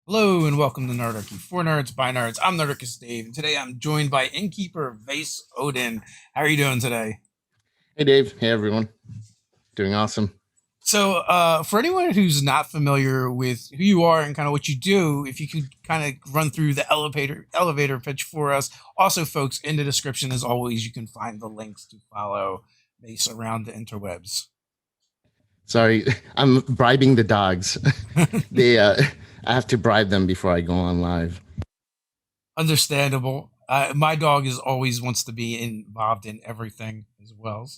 Hello and welcome to Nerdarchy. For nerds, by nerds. I'm Nerdarchist Dave, and today I'm joined by Innkeeper Vase Odin. How are you doing today? Hey Dave, hey everyone. Doing awesome. For anyone who's not familiar with who you are and kind of what you do, if you could kind of run through the elevator pitch for us. Also, folks, in the description, as always, you can find the links to follow Vase around the interwebs. Sorry, I'm bribing the dogs. They I have to bribe them before I go on live. Understandable. My dog is always wants to be involved in everything as well.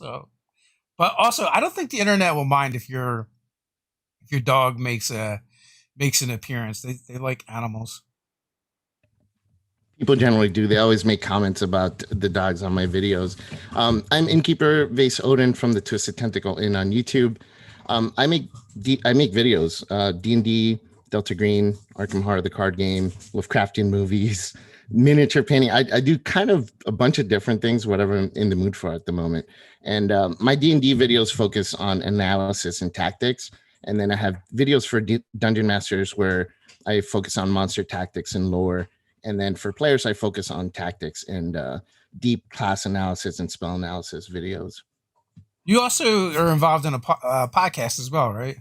But also, I don't think the internet will mind if your dog makes an appearance. They like animals. People generally do. They always make comments about the dogs on my videos. I'm Innkeeper Vase Odin from the Twisted Tentacle Inn on YouTube. I make I make videos, D&D, Delta Green, Arkham Horror, the card game, Lovecraftian movies, miniature painting. I do kind of a bunch of different things, whatever I'm in the mood for at the moment. And my D&D videos focus on analysis and tactics. And then I have videos for Dungeon Masters where I focus on monster tactics and lore. And then for players, I focus on tactics and deep class analysis and spell analysis videos. You also are involved in a podcast as well, right?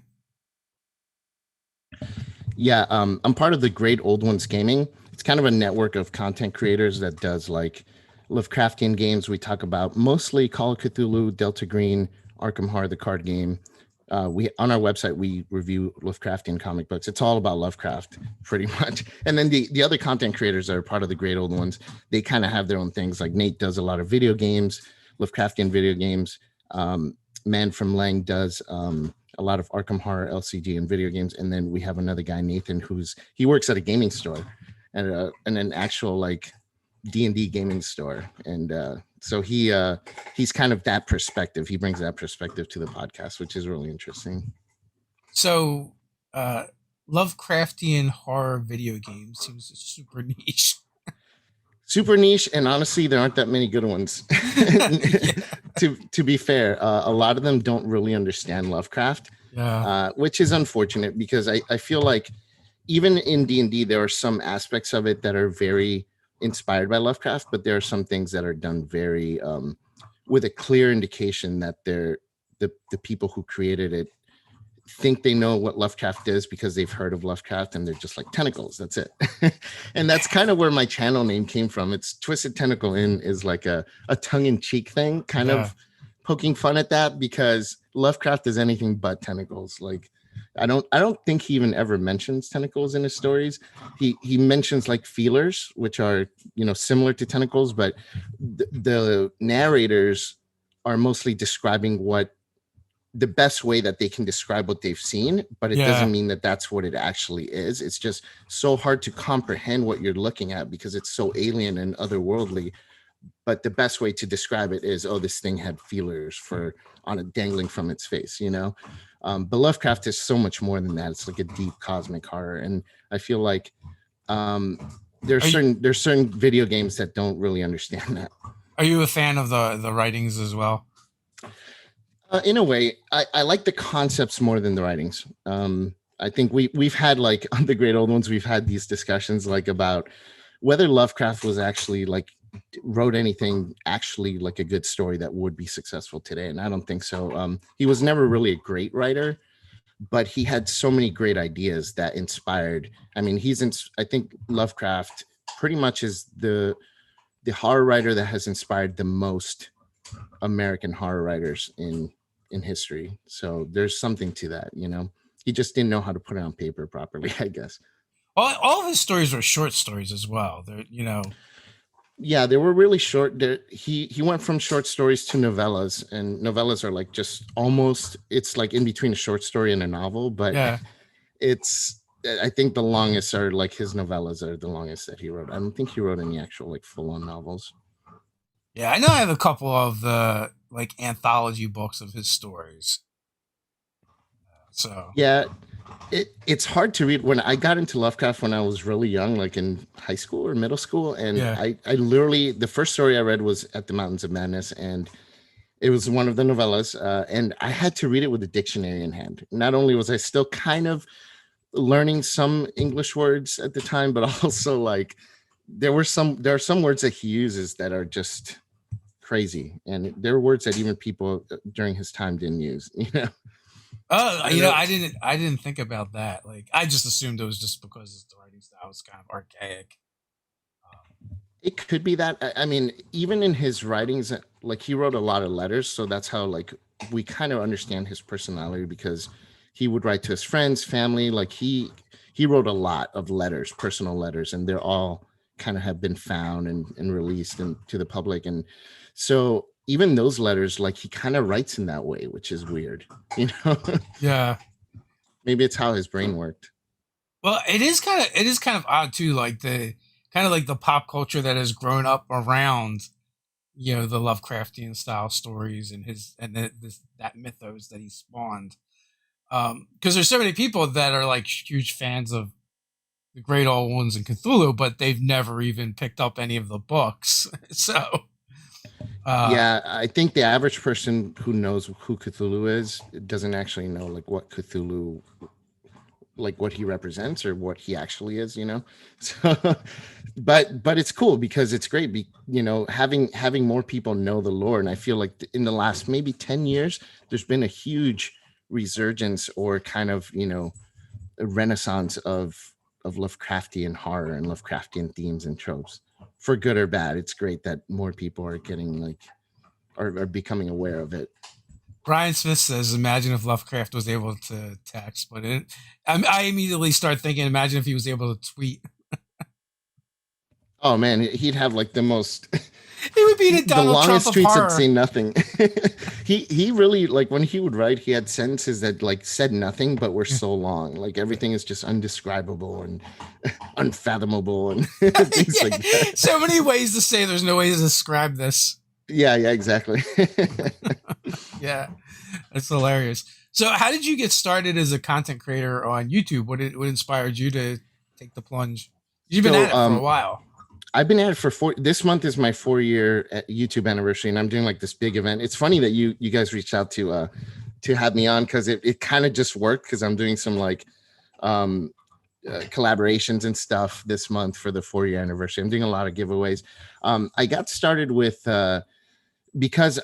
Yeah, I'm part of the Great Old Ones Gaming. It's kind of a network of content creators that does like Lovecraftian games. We talk about mostly Call of Cthulhu, Delta Green, Arkham Horror, the card game. We on our website we review Lovecraftian comic books. It's all about Lovecraft, pretty much. And then the other content creators that are part of the Great Old Ones, they kind of have their own things. Like Nate does a lot of video games, Lovecraftian video games. Man from Lang does a lot of Arkham Horror LCG and video games, and then we have another guy Nathan he works at a gaming store and an actual like D&D gaming store, and so he's kind of that perspective. He brings that perspective to the podcast, which is really interesting. So, uh, Lovecraftian horror video games seems super niche. Super niche, and honestly, there aren't that many good ones. Yeah, To be fair, a lot of them don't really understand Lovecraft, yeah, which is unfortunate because I feel like even in D&D there are some aspects of it that are very inspired by Lovecraft, but there are some things that are done very with a clear indication that the people who created it think they know what Lovecraft is because they've heard of Lovecraft, and they're just like tentacles. That's it. And that's kind of where my channel name came from. It's Twisted Tentacle Inn is like a tongue-in-cheek thing, kind yeah. of poking fun at that because Lovecraft is anything but tentacles. Like I don't think he even ever mentions tentacles in his stories. He mentions like feelers, which are similar to tentacles, but the narrators are mostly describing what the best way that they can describe what they've seen, but it Yeah. doesn't mean that that's what it actually is. It's just so hard to comprehend what you're looking at because it's so alien and otherworldly. But the best way to describe it is, oh, this thing had feelers for on it dangling from its face. But Lovecraft is so much more than that. It's like a deep cosmic horror, and I feel like um, Are you there's certain video games that don't really understand that. are you a fan of the writings as well? In a way, I like the concepts more than the writings. I think we've had like on the Great Old Ones, we've had these discussions like about whether Lovecraft was actually like wrote anything actually like a good story that would be successful today, and I don't think so. He was never really a great writer, but he had so many great ideas that inspired. I mean, I think Lovecraft pretty much is the horror writer that has inspired the most American horror writers in history. So there's something to that. He just didn't know how to put it on paper properly, I guess. All of his stories are short stories as well. They're. Yeah, they were really short. He went from short stories to novellas, and novellas are like just almost it's like in between a short story and a novel, but Yeah, it's I think the longest are like his novellas are the longest that he wrote. I don't think he wrote any actual like full on novels. yeah. I know I have a couple of the like anthology books of his stories. So Yeah, it's hard to read. When I got into Lovecraft when I was really young, like in high school or middle school, and yeah, I literally the first story I read was At the Mountains of Madness, and it was one of the novellas, and I had to read it with a dictionary in hand. Not only was I still kind of learning some English words at the time, but also like there are some words that he uses that are just crazy, and there are words that even people during his time didn't use. Oh, I don't know. I didn't think about that. Like, I just assumed it was just because the writing style was kind of archaic. It could be that. I mean, even in his writings, like he wrote a lot of letters, so that's how like we kind of understand his personality because he would write to his friends, family. Like he wrote a lot of letters, personal letters, and they're all kind of have been found and released and to the public. And so even those letters, like he kind of writes in that way, which is weird, you know. Yeah. Maybe it's how his brain worked. Well, it is kind of odd too, like the kind of like the pop culture that has grown up around the Lovecraftian style stories and that mythos that he spawned. Because there's so many people that are like huge fans of the Great Old Ones and Cthulhu, but they've never even picked up any of the books. So, uh, Yeah, I think the average person who knows who Cthulhu is doesn't actually know like what Cthulhu, like what he represents or what he actually is, you know. So but it's cool because it's great having more people know the lore. And I feel like in the last maybe 10 years there's been a huge resurgence or kind of a renaissance of Lovecraftian horror and Lovecraftian themes and tropes, for good or bad. It's great that more people are getting like are becoming aware of it. Brian Smith says, "Imagine if Lovecraft was able to text." But I immediately start thinking, imagine if he was able to tweet. Oh man, he'd have like the most He would be the the Donald Trump longest of tweets that horror. say nothing. He really, like when he would write, he had sentences that like said nothing but were so long. Like everything is just undescribable and unfathomable and things Yeah, like that. so many ways to say. There's no way to describe this. Yeah, exactly. Yeah, that's hilarious. So, how did you get started as a content creator on YouTube? What inspired you to take the plunge? You've been So at it for a while. I've been at it for this month is my 4 year YouTube anniversary, and I'm doing like this big event. It's funny that you guys reached out to have me on because it kind of just worked because I'm doing some like um collaborations and stuff this month for the 4 year anniversary. I'm doing a lot of giveaways. I got started with because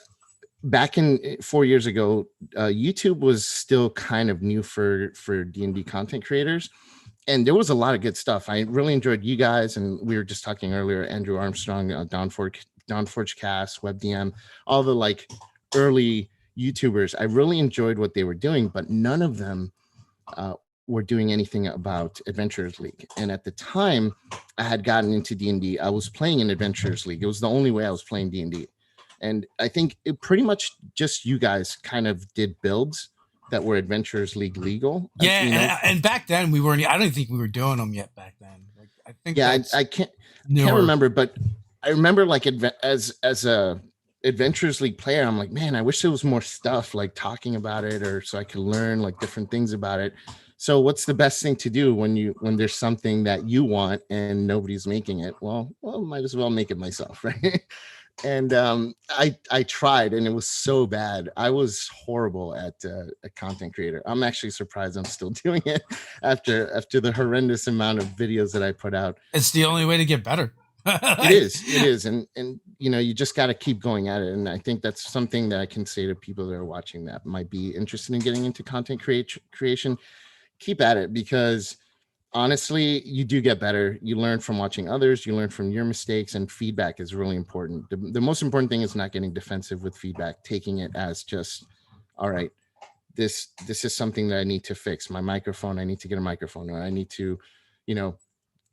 back in 4 years ago, YouTube was still kind of new for D&D content creators, and there was a lot of good stuff. I really enjoyed you guys, and we were just talking earlier, Andrew Armstrong, Dawnforge Cast, WebDM, all the like early YouTubers. I really enjoyed what they were doing, but none of them uh, were doing anything about Adventurers League. And at the time, I had gotten into D&D. I was playing in Adventurers League. It was the only way I was playing D&D. And I think it pretty much just you guys kind of did builds that were Adventurers League legal. Yeah, and back then we weren't. I don't think we were doing them yet back then. Like, I think Yeah, that's I can't newer. remember, but I remember like as a Adventurers League player, I'm like, man, I wish there was more stuff like talking about it, or so I could learn like different things about it. So what's the best thing to do when there's something that you want and nobody's making it? Well, might as well make it myself, right? And I tried, and it was so bad. I was horrible at a content creator. I'm actually surprised I'm still doing it after the horrendous amount of videos that I put out. It's the only way to get better. Like, It is, and you just got to keep going at it. And I think that's something that I can say to people that are watching that might be interested in getting into content creation. Keep at it, because honestly, you do get better. You learn from watching others, you learn from your mistakes, and feedback is really important. The most important thing is not getting defensive with feedback, taking it as just, all right, this is something that I need to fix. My microphone, I need to get a microphone, or I need to, you know,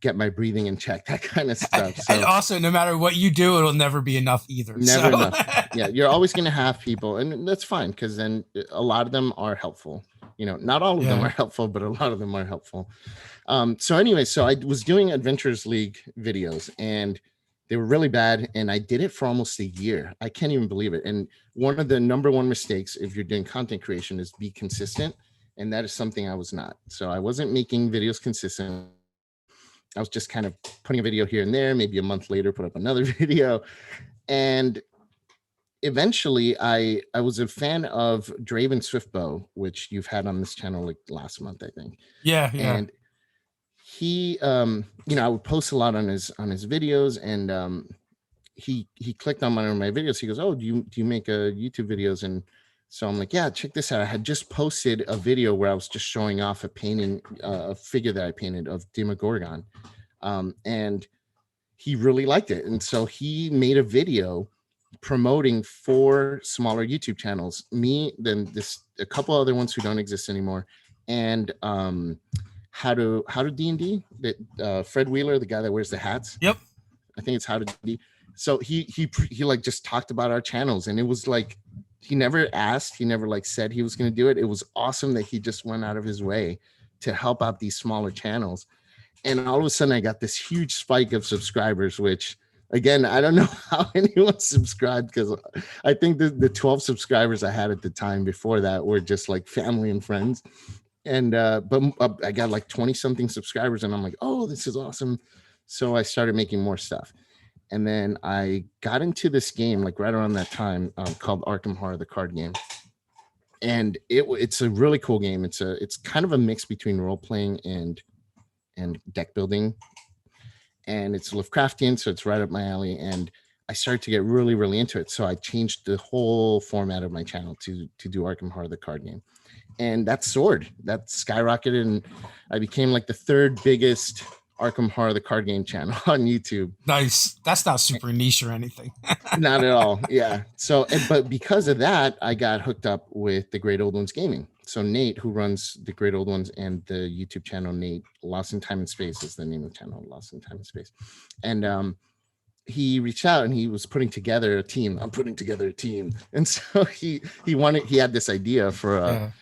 get my breathing in check, that kind of stuff. and So also, no matter what you do, it'll never be enough either. never So, enough. Yeah, you're always going to have people, and that's fine, because then a lot of them are helpful. Not all of them yeah. are helpful, but a lot of them are helpful. So anyway, so I was doing Adventurers League videos, and they were really bad, and I did it for almost a year. I can't even believe it. And one of the number one mistakes if you're doing content creation is be consistent, and that is something I was not. So I wasn't making videos consistent. I was just kind of putting a video here and there, maybe a month later put up another video. And eventually I was a fan of Draven Swiftbow, which you've had on this channel like last month, I think. Yeah, yeah. And he I would post a lot on his videos, and he clicked on one of my videos. He goes, "Oh, do you make YouTube videos?" And so I'm like, "Yeah, check this out." I had just posted a video where I was just showing off a painting, a figure that I painted of Demogorgon, and he really liked it, and so he made a video promoting 4 smaller YouTube channels, me, then this a couple other ones who don't exist anymore, and how to D&D, that Fred Wheeler, the guy that wears the hats. Yep. I think it's how to D. So he like just talked about our channels, and it was like he never asked, he never like said he was going to do it. It was awesome that he just went out of his way to help out these smaller channels. And all of a sudden I got this huge spike of subscribers, which again, I don't know how anyone subscribed, because I think the 12 subscribers I had at the time before that were just like family and friends. And but I got like 20 something subscribers, and I'm like, oh, this is awesome. So I started making more stuff. And then I got into this game like right around that time, called Arkham Horror, the card game. And it's a really cool game. It's kind of a mix between role playing and deck building, and it's Lovecraftian, so it's right up my alley. And I started to get really, really into it. So I changed the whole format of my channel to do Arkham Horror, the card game, and that soared. That skyrocketed, and I became like the 3rd biggest Arkham Horror, the card game channel on YouTube. Nice. That's not super niche or anything. Not at all. Yeah. So, but because of that, I got hooked up with the Great Old Ones Gaming. So Nate, who runs the Great Old Ones and the YouTube channel, Nate Lost in Time and Space is the name of the channel, Lost in Time and Space. And he reached out and he was putting together a team. I'm putting together a team. And so he had this idea for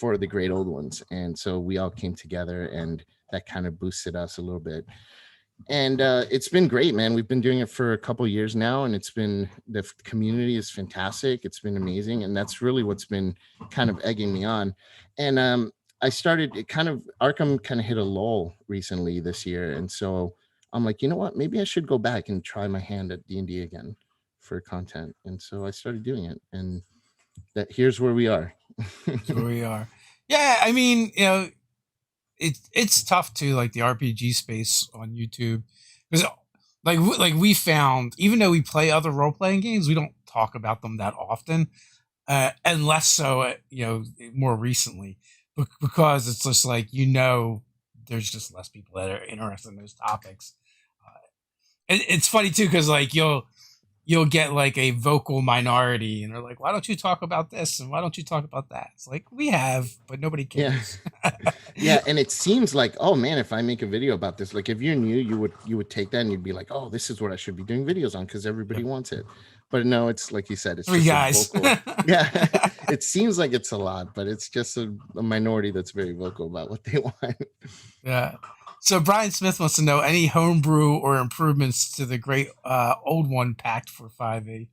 the Great Old Ones. And so we all came together, and that kind of boosted us a little bit. And it's been great, man. We've been doing it for a couple years now, and the community is fantastic. It's been amazing, and that's really what's been kind of egging me on. And Arkham kind of hit a lull recently this year, and so I'm like, you know what? Maybe I should go back and try my hand at D&D again for content. And so I started doing it, and here's where we are. Here we are. Yeah, I mean, it's tough to like the RPG space on YouTube, because like we found, even though we play other role playing games, we don't talk about them that often, and less so more recently, because it's just like there's just less people that are interested in those topics. It's funny too, because like you'll get like a vocal minority, and they're like, why don't you talk about this and why don't you talk about that? It's like, we have, but nobody cares. Yeah. And it seems like, oh man, if I make a video about this, like if you're new, you would take that and you'd be like, oh, this is what I should be doing videos on because everybody wants it. But no, it's like you said, it's 3 guys. Yeah. It seems like it's a lot, but it's just a minority that's very vocal about what they want. Yeah. So Brian Smith wants to know any homebrew or improvements to the Great Old One packed for 5e.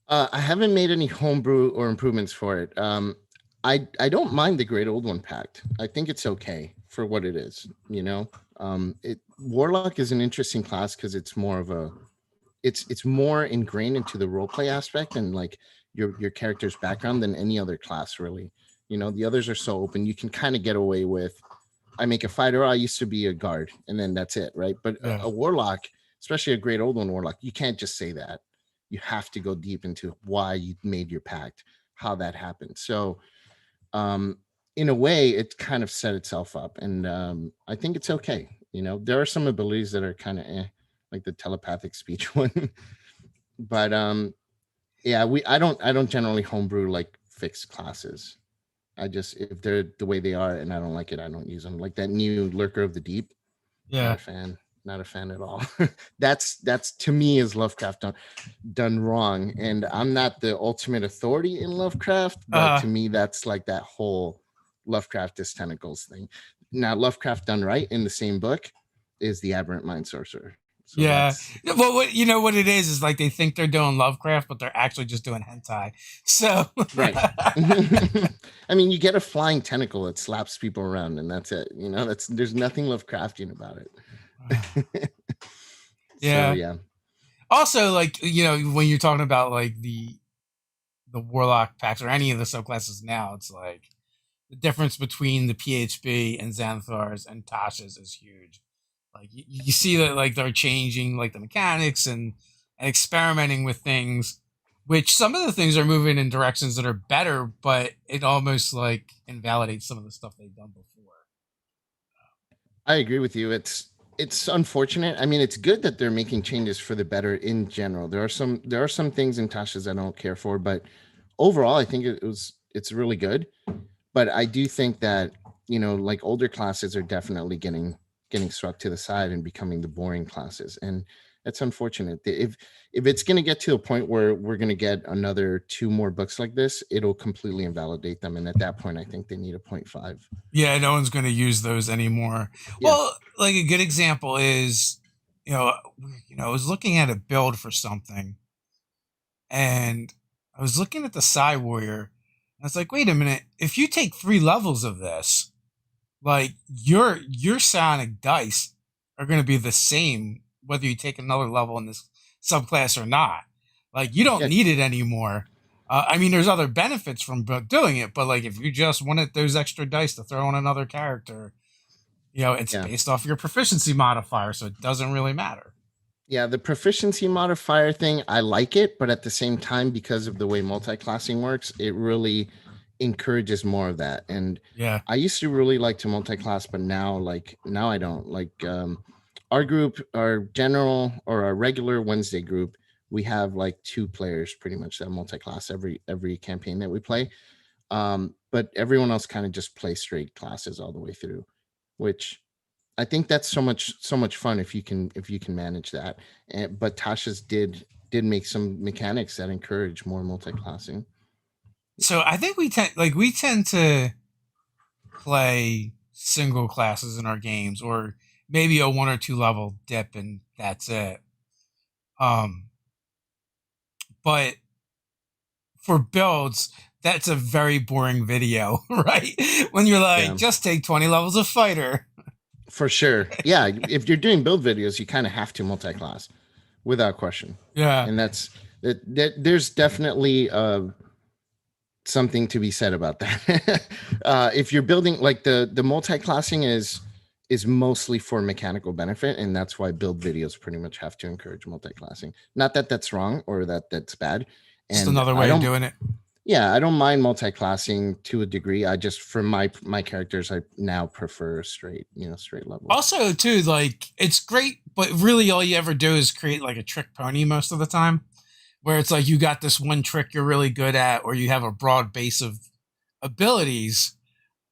I haven't made any homebrew or improvements for it. I don't mind the Great Old One pact. I think it's okay for what it is. Warlock is an interesting class because it's more of it's more ingrained into the roleplay aspect and like your character's background than any other class really. The others are so open. You can kind of get away with, I make a fighter, I used to be a guard, and then that's it, right? But a warlock, especially a Great Old One warlock, you can't just say that. You have to go deep into why you made your pact, how that happened. So in a way, it kind of set itself up, and I think it's okay. There are some abilities that are kind of like the telepathic speech one, but I don't generally homebrew like fixed classes. If they're the way they are and I don't like it, I don't use them. Like that new Lurker of the Deep. Yeah. Not a fan at all. that's to me is Lovecraft done wrong. And I'm not the ultimate authority in Lovecraft, but to me, that's like that whole Lovecraft is tentacles thing. Now, Lovecraft done right in the same book is the Aberrant Mind Sorcerer. So yeah. Well, what it is like they think they're doing Lovecraft, but they're actually just doing hentai. So right. I mean, you get a flying tentacle that slaps people around, and that's it. There's nothing Lovecraftian about it. Yeah. So, yeah. Also, like, when you're talking about like the warlock packs or any of the subclasses now, it's like the difference between the PHB and Xanathar's and Tasha's is huge. Like you see that like they're changing like the mechanics and experimenting with things, which some of the things are moving in directions that are better, but it almost like invalidates some of the stuff they've done before. I agree with you. It's unfortunate. I mean, it's good that they're making changes for the better in general. There are some things in Tasha's I don't care for, but overall, I think it's really good. But I do think that like older classes are definitely getting swept to the side and becoming the boring classes, and that's unfortunate. If it's going to get to a point where we're going to get another two more books like this, it'll completely invalidate them, and at that point, I think they need a point 0.5. Yeah, no one's going to use those anymore. Yeah, Well, like a good example is, you know, I was looking at a build for something, and I was looking at the Psy Warrior, and I was like, wait a minute, if you take 3 levels of this, like your psionic dice are going to be the same whether you take another level in this subclass or not. Like you don't yeah, need it anymore. I mean, there's other benefits from doing it, but like if you just wanted those extra dice to throw on another character, it's yeah. based off your proficiency modifier, so it doesn't really matter. Yeah, the proficiency modifier thing, I like it, but at the same time, because of the way multi-classing works, it really encourages more of that. And Yeah. I used to really like to multi-class, but now I don't. Like our group, our general or our regular Wednesday group, we have like 2 players pretty much that multi-class every campaign that we play. But everyone else kind of just play straight classes all the way through, which I think that's so much fun if you can manage that. But Tasha's did make some mechanics that encourage more multi-classing. So I think we tend to play single classes in our games, or maybe a 1 or 2 level dip, and that's it. Um, but for builds, that's a very boring video, right? When you're like, Yeah, just take 20 levels of fighter. for sure. Yeah, if you're doing build videos, you kind of have to multi-class without question, Yeah. and there's definitely something to be said about that. If you're building like the multi-classing is mostly for mechanical benefit, and that's why build videos pretty much have to encourage multi-classing. Not that that's wrong or that that's bad. Just And another I way of don't doing it. Yeah, I don't mind multi-classing to a degree. I just for my characters, I now prefer straight levels. Also, too, like it's great, but really all you ever do is create like a trick pony most of the time, where it's like you got this one trick you're really good at, or you have a broad base of abilities.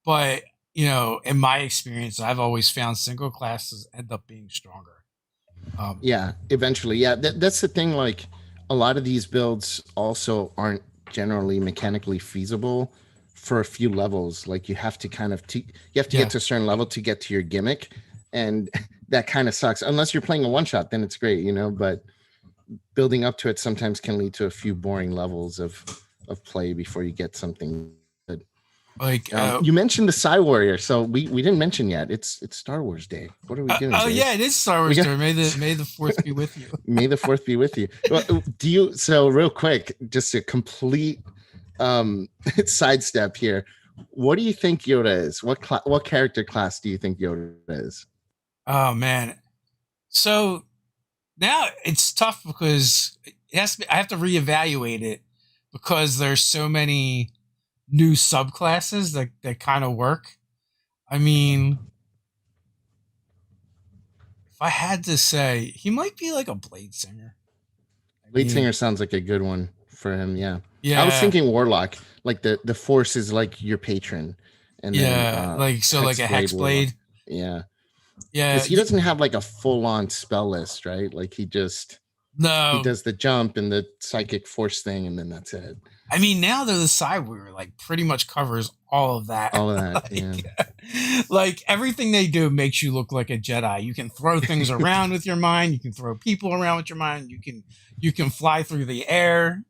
But in my experience, I've always found single classes end up being stronger. Um, Yeah, eventually. Yeah, that's the thing. Like a lot of these builds also aren't generally mechanically feasible for a few levels. Like you have to you have to get yeah. to a certain level to get to your gimmick, and that kind of sucks. Unless you're playing a one shot, then it's great. But building up to it sometimes can lead to a few boring levels of play before you get something good. Like, You mentioned the Psy Warrior, so we didn't mention yet. It's Star Wars Day. What are we doing, oh Dave? yeah, it is Star We Wars got Day. May the fourth be with you. May the fourth be with you. Well, do you? So real quick, just a complete sidestep here. What do you think Yoda is? What character class do you think Yoda is? Oh man. So now it's tough because I have to reevaluate it because there's so many new subclasses that kind of work. I mean, if I had to say, he might be like a blade singer. I Lead singer mean, sounds like a good one for him. Yeah, I was yeah, thinking Warlock. Like the Force is like your patron, and then yeah, like so, like a Hexblade Warlock. hexblade. Yeah, because Yeah, he doesn't have like a full on spell list, right? Like he no, does the jump and the psychic force thing, and then that's it. I mean now they're the side where like pretty much covers all of that. All of that. Yeah. like everything they do makes you look like a Jedi. You can throw things around with your mind. You can throw people around with your mind. You can fly through the air.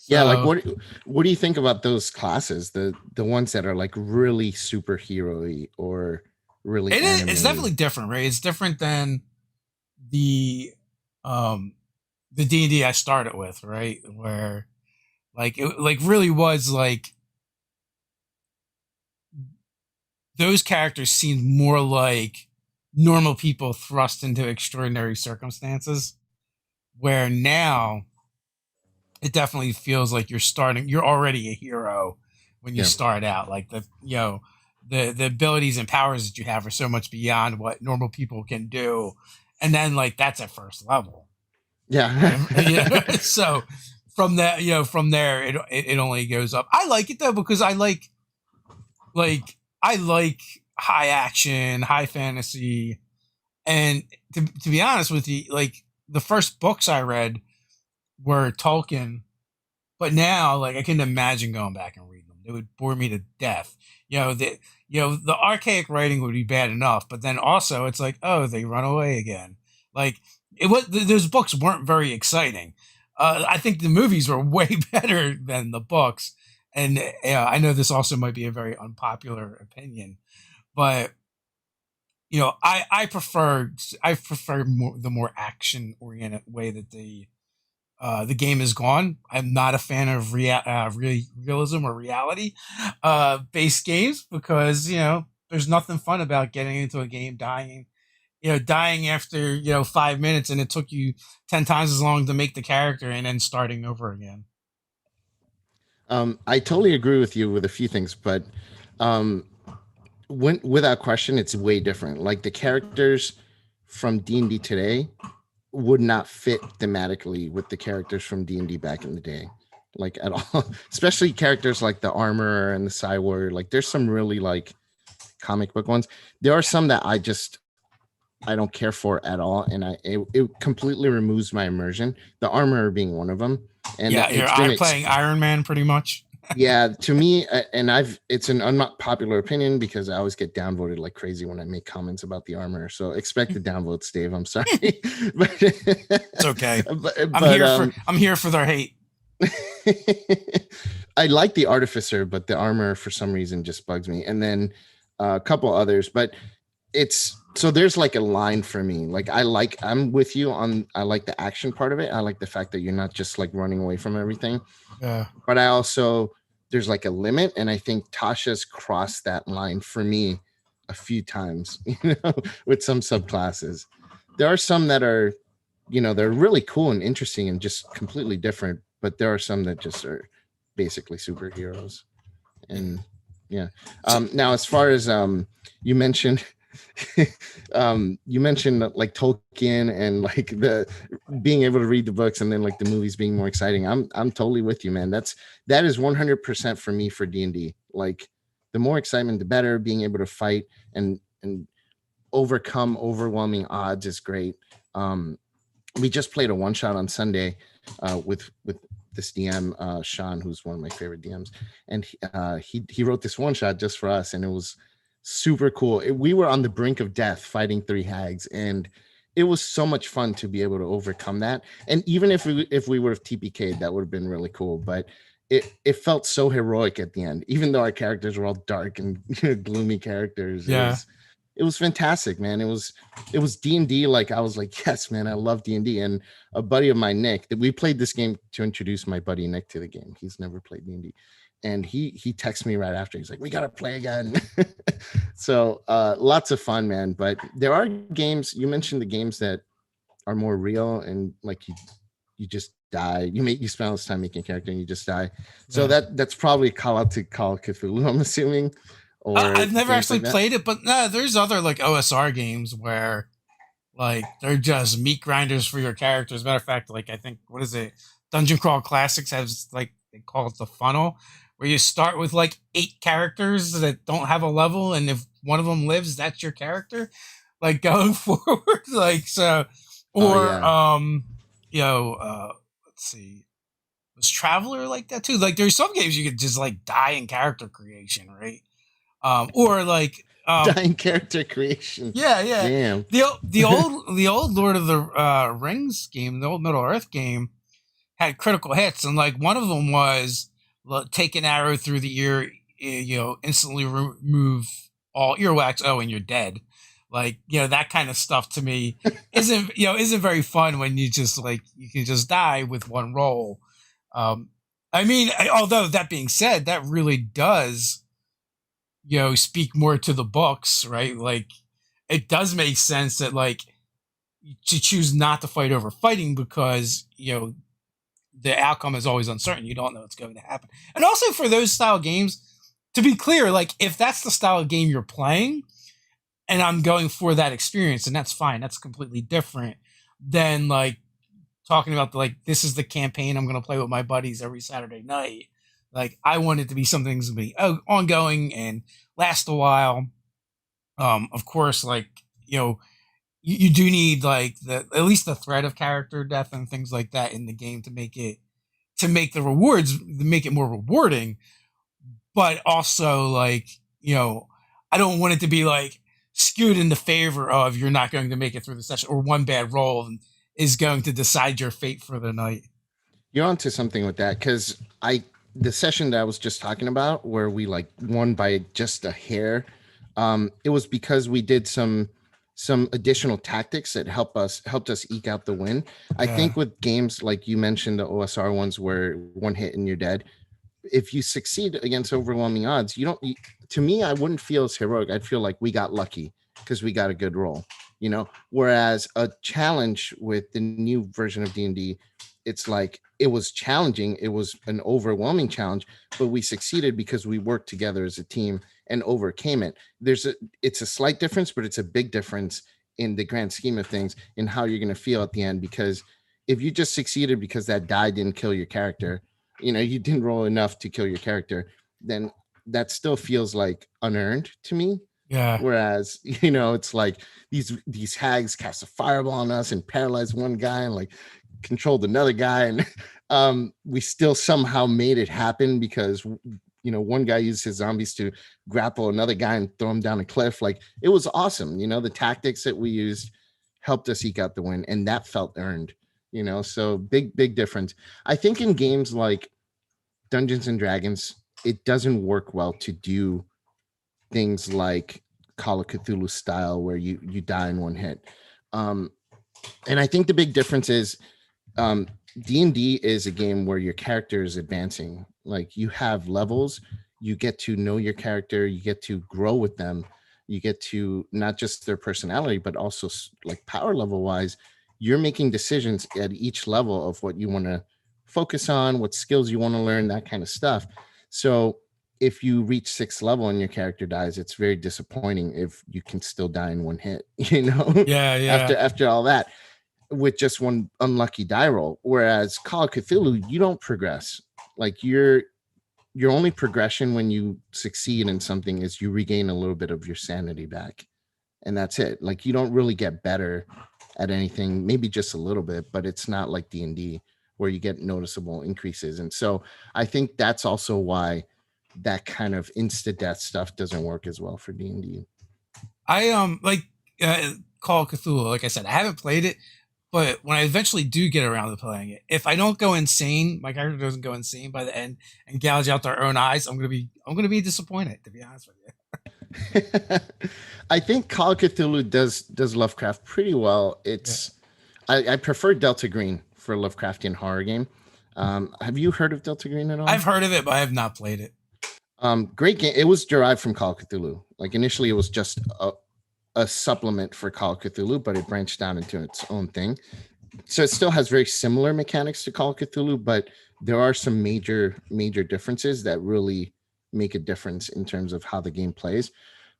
Yeah, like So what do you think about those classes? The ones that are like really superhero-y or really it's anime. definitely different, right? It's different than the the D&D I started with, right? Where like it like really was like those characters seemed more like normal people thrust into extraordinary circumstances. Where now it definitely feels like you're already a hero when you Yeah. start out. Like the abilities and powers that you have are so much beyond what normal people can do. And then like that's at first level. Yeah. Right? So from that, from there it only goes up. I like it though because I like high action, high fantasy, and to be honest with you, like the first books I read were Tolkien, but now like I can imagine going back and reading them. It would bore me to death. The archaic writing would be bad enough, but then also it's like, oh, they run away again. Like those books weren't very exciting. I think the movies were way better than the books, and I know this also might be a very unpopular opinion, but I prefer the more action oriented way that the game is gone. I'm not a fan of realism or reality based games because there's nothing fun about getting into a game, dying after 5 minutes, and it took you 10 times as long to make the character, and then starting over again. I totally agree with you with a few things, but um, without question, it's way different. Like the characters from D&D today would not fit thematically with the characters from D&D back in the day, like at all. Especially characters like the armor and the cyborg. Like there's some really like comic book ones. There are some that I don't care for at all, and it completely removes my immersion. The armor being one of them, and Yeah, it's been playing Iron Man pretty much. yeah, to me, and it's an unpopular opinion because I always get downvoted like crazy when I make comments about the armor. So expect the downvotes, Dave. I'm sorry, but It's okay. but, I'm but here for I'm here for their hate. I like the artificer, but the armor for some reason just bugs me. And then a couple others, but it's so there's like a line for me. Like I'm with you on I like the action part of it. I like the fact that you're not just like running away from everything. Yeah. But I also there's like a limit, and I think Tasha's crossed that line for me a few times, with some subclasses. There are some that are, they're really cool and interesting and just completely different, but there are some that just are basically superheroes. And yeah. Now as far as you mentioned you mentioned like Tolkien and like the being able to read the books and then like the movies being more exciting. I'm totally with you, man. That is 100% for me for D&D. Like the more excitement, the better. Being able to fight and overcome overwhelming odds is great. We just played a one shot on Sunday with this DM, Sean, who's one of my favorite DMs, and he wrote this one shot just for us, and it was super cool. We were on the brink of death fighting three hags, and it was so much fun to be able to overcome that. And even if we would have TPK'd, that would have been really cool. But it felt so heroic at the end, even though our characters were all dark and gloomy characters. Yeah. It was fantastic, man. It was D&D. Like I was like, yes, man, I love D&D. And a buddy of mine, Nick, that we played this game to introduce my buddy Nick to the game. He's never played D&D. And he texted me right after. He's like, we got to play again. So lots of fun, man. But there are games, you mentioned the games that are more real and like you just die. You spend all this time making a character and you just die. So Yeah. that's probably a call out to Call of Cthulhu, I'm assuming. Or I've never games actually like that. played it, but no, there's other like OSR games where like they're just meat grinders for your characters. As a matter of fact, like I think what is it? Dungeon Crawl Classics has like they call it the funnel, where you start with like 8 characters that don't have a level, and if one of them lives, that's your character. Like going forward, like so, Oh or yeah. let's see, was Traveler like that too? Like there's some games you could just like die in character creation, right? Or like Dying character creation. yeah. Damn. The old Lord of the Rings game, the old Middle Earth game, had critical hits, and like one of them was take an arrow through the ear, instantly remove all earwax. Oh, and you're dead. Like, that kind of stuff to me isn't very fun when you just like you can just die with one roll. Um, I mean, although that being said, that really does speak more to the books, right? Like, it does make sense that like to choose not to fight over fighting because the outcome is always uncertain. You don't know what's going to happen. And also for those style games, to be clear, like if that's the style of game you're playing and I'm going for that experience, and that's fine. That's completely different than like talking about like this is the campaign I'm going to play with my buddies every Saturday night. Like I want it to be something that's going to be ongoing and last a while. Of course, like you do need like the at least the threat of character death and things like that in the game to make the rewards to make it more rewarding. But also like I don't want it to be like skewed in the favor of you're not going to make it through the session or one bad roll is going to decide your fate for the night. You're onto something with that because the session that I was just talking about where we like won by just a hair, it was because we did some additional tactics that helped us eke out the win. I think with games like you mentioned, the OSR ones where one hit and you're dead, if you succeed against overwhelming odds, to me, I wouldn't feel as heroic. I'd feel like we got lucky because we got a good roll, whereas a challenge with the new version of D&D, it's like it was challenging. It was an overwhelming challenge, but we succeeded because we worked together as a team and overcame it. It's a slight difference, but it's a big difference in the grand scheme of things in how you're going to feel at the end. Because if you just succeeded because that die didn't kill your character, you didn't roll enough to kill your character, then that still feels like unearned to me. Yeah. Whereas, it's like these hags cast a fireball on us and paralyzed one guy and like controlled another guy. And we still somehow made it happen because, one guy used his zombies to grapple another guy and throw him down a cliff. Like it was awesome. The tactics that we used helped us eke out the win, and that felt earned. So big difference. I think in games like Dungeons and Dragons, it doesn't work well to do things like Call of Cthulhu style where you die in one hit. And I think the big difference is D&D is a game where your character is advancing. Like you have levels, you get to know your character, you get to grow with them, you get to not just their personality, but also like power level wise, you're making decisions at each level of what you want to focus on, what skills you want to learn, that kind of stuff. So if you reach 6th level and your character dies, it's very disappointing if you can still die in one hit, Yeah. after all that with just one unlucky die roll. Whereas Call of Cthulhu, you don't progress. Like your only progression when you succeed in something is you regain a little bit of your sanity back. And that's it. Like you don't really get better at anything, maybe just a little bit, but it's not like D&D where you get noticeable increases. And so I think that's also why that kind of insta death stuff doesn't work as well for D&D. I like Call of Cthulhu. Like I said, I haven't played it, but when I eventually do get around to playing it, if I don't go insane, my character doesn't go insane by the end and gouge out their own eyes, I'm gonna be disappointed, to be honest with you. I think Call of Cthulhu does Lovecraft pretty well. I prefer Delta Green for a Lovecraftian horror game. Have you heard of Delta Green at all? I've heard of it, but I have not played it. Great game. It was derived from Call of Cthulhu. Like initially, it was just a supplement for Call of Cthulhu, but it branched out into its own thing. So it still has very similar mechanics to Call of Cthulhu, but there are some major differences that really make a difference in terms of how the game plays.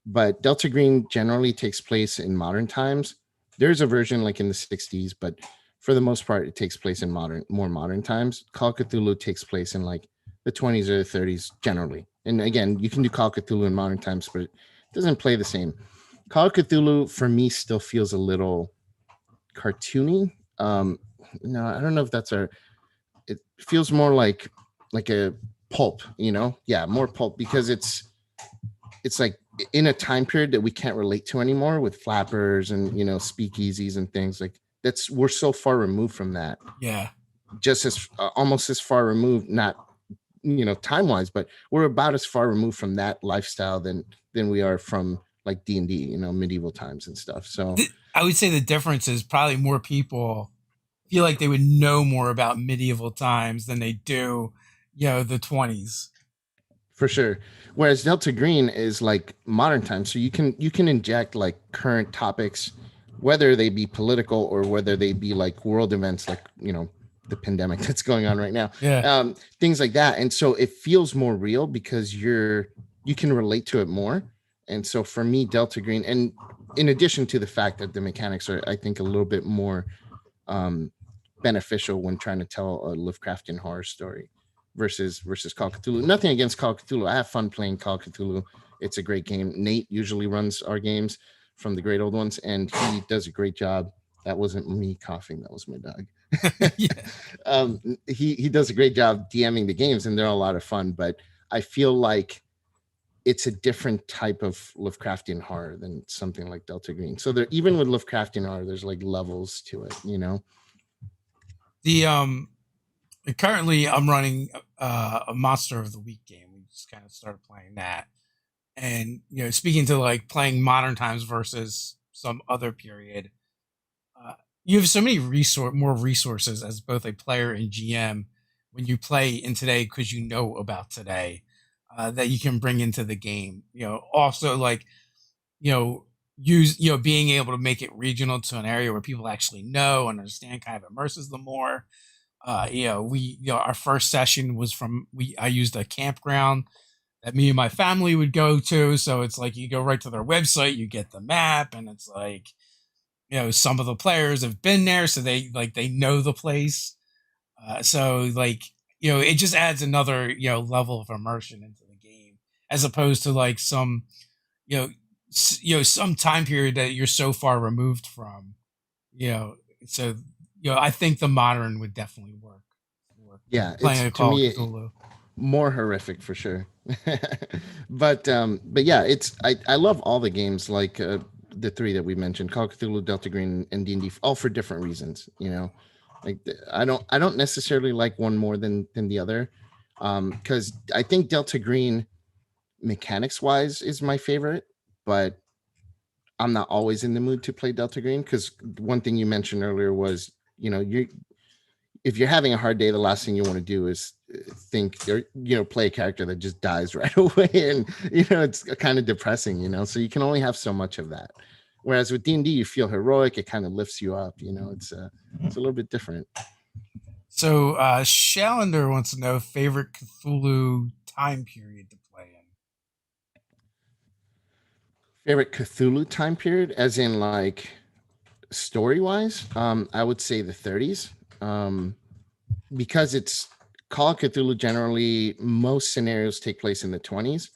But Delta Green generally takes place in modern times. There's a version like in the 60s, but for the most part, it takes place in more modern times. Call of Cthulhu takes place in like the 20s or the 30s generally. And again, you can do Call of Cthulhu in modern times, but it doesn't play the same. Call of Cthulhu for me still feels a little cartoony. No, I don't know if it feels more like a pulp, Yeah, more pulp because it's like in a time period that we can't relate to anymore with flappers and speakeasies and things like we're so far removed from that. Yeah. Just as almost as far removed, not time wise, but we're about as far removed from that lifestyle than we are from like D&D, medieval times and stuff. So I would say the difference is probably more people feel like they would know more about medieval times than they do, the 20s. for sure. Whereas Delta Green is like modern times, so you can inject like current topics, whether they be political or whether they be like world events, like the pandemic that's going on right now, Yeah. things like that. And so it feels more real because you can relate to it more. And so for me, Delta Green, and in addition to the fact that the mechanics are, I think, a little bit more um, beneficial when trying to tell a Lovecraftian horror story versus Call of Cthulhu. Nothing against Call of Cthulhu. I have fun playing Call of Cthulhu. It's a great game. Nate usually runs our games from the great old ones, and he does a great job. That wasn't me coughing. That was my dog. Yeah. He does a great job DMing the games, and they're a lot of fun. But I feel like it's a different type of Lovecraftian horror than something like Delta Green. So there, even with Lovecraftian horror, there's like levels to it. The currently I'm running a Monster of the Week game. We just kind of started playing that, and speaking to like playing modern times versus some other period, uh, you have so many more resources as both a player and GM when you play in today because you know about today, that you can bring into the game. Also like use being able to make it regional to an area where people actually know and understand kind of immerses them more. We our first session was I used a campground that me and my family would go to, so it's like you go right to their website, you get the map, and it's like some of the players have been there, so they know the place. So like it just adds another level of immersion into the game as opposed to like some you know some time period that you're so far removed from. So I think the modern would definitely work for Yeah, playing it's a to Call of me Cthulhu. more horrific for sure. But yeah, I love all the games, like the three that we mentioned: Call of Cthulhu, Delta Green, and D&D, all for different reasons. Like I don't necessarily like one more than the other, because I think Delta Green, mechanics wise, is my favorite, but I'm not always in the mood to play Delta Green, because one thing you mentioned earlier was, you if you're having a hard day, the last thing you want to do is think, or play a character that just dies right away, and it's kind of depressing. So you can only have so much of that. Whereas with D&D, you feel heroic; it kind of lifts you up. It's a little bit different. So Shallender wants to know favorite Cthulhu time period to play in. Favorite Cthulhu time period, as in like story wise, I would say the 30s, because it's Call of Cthulhu. Generally, most scenarios take place in the 20s,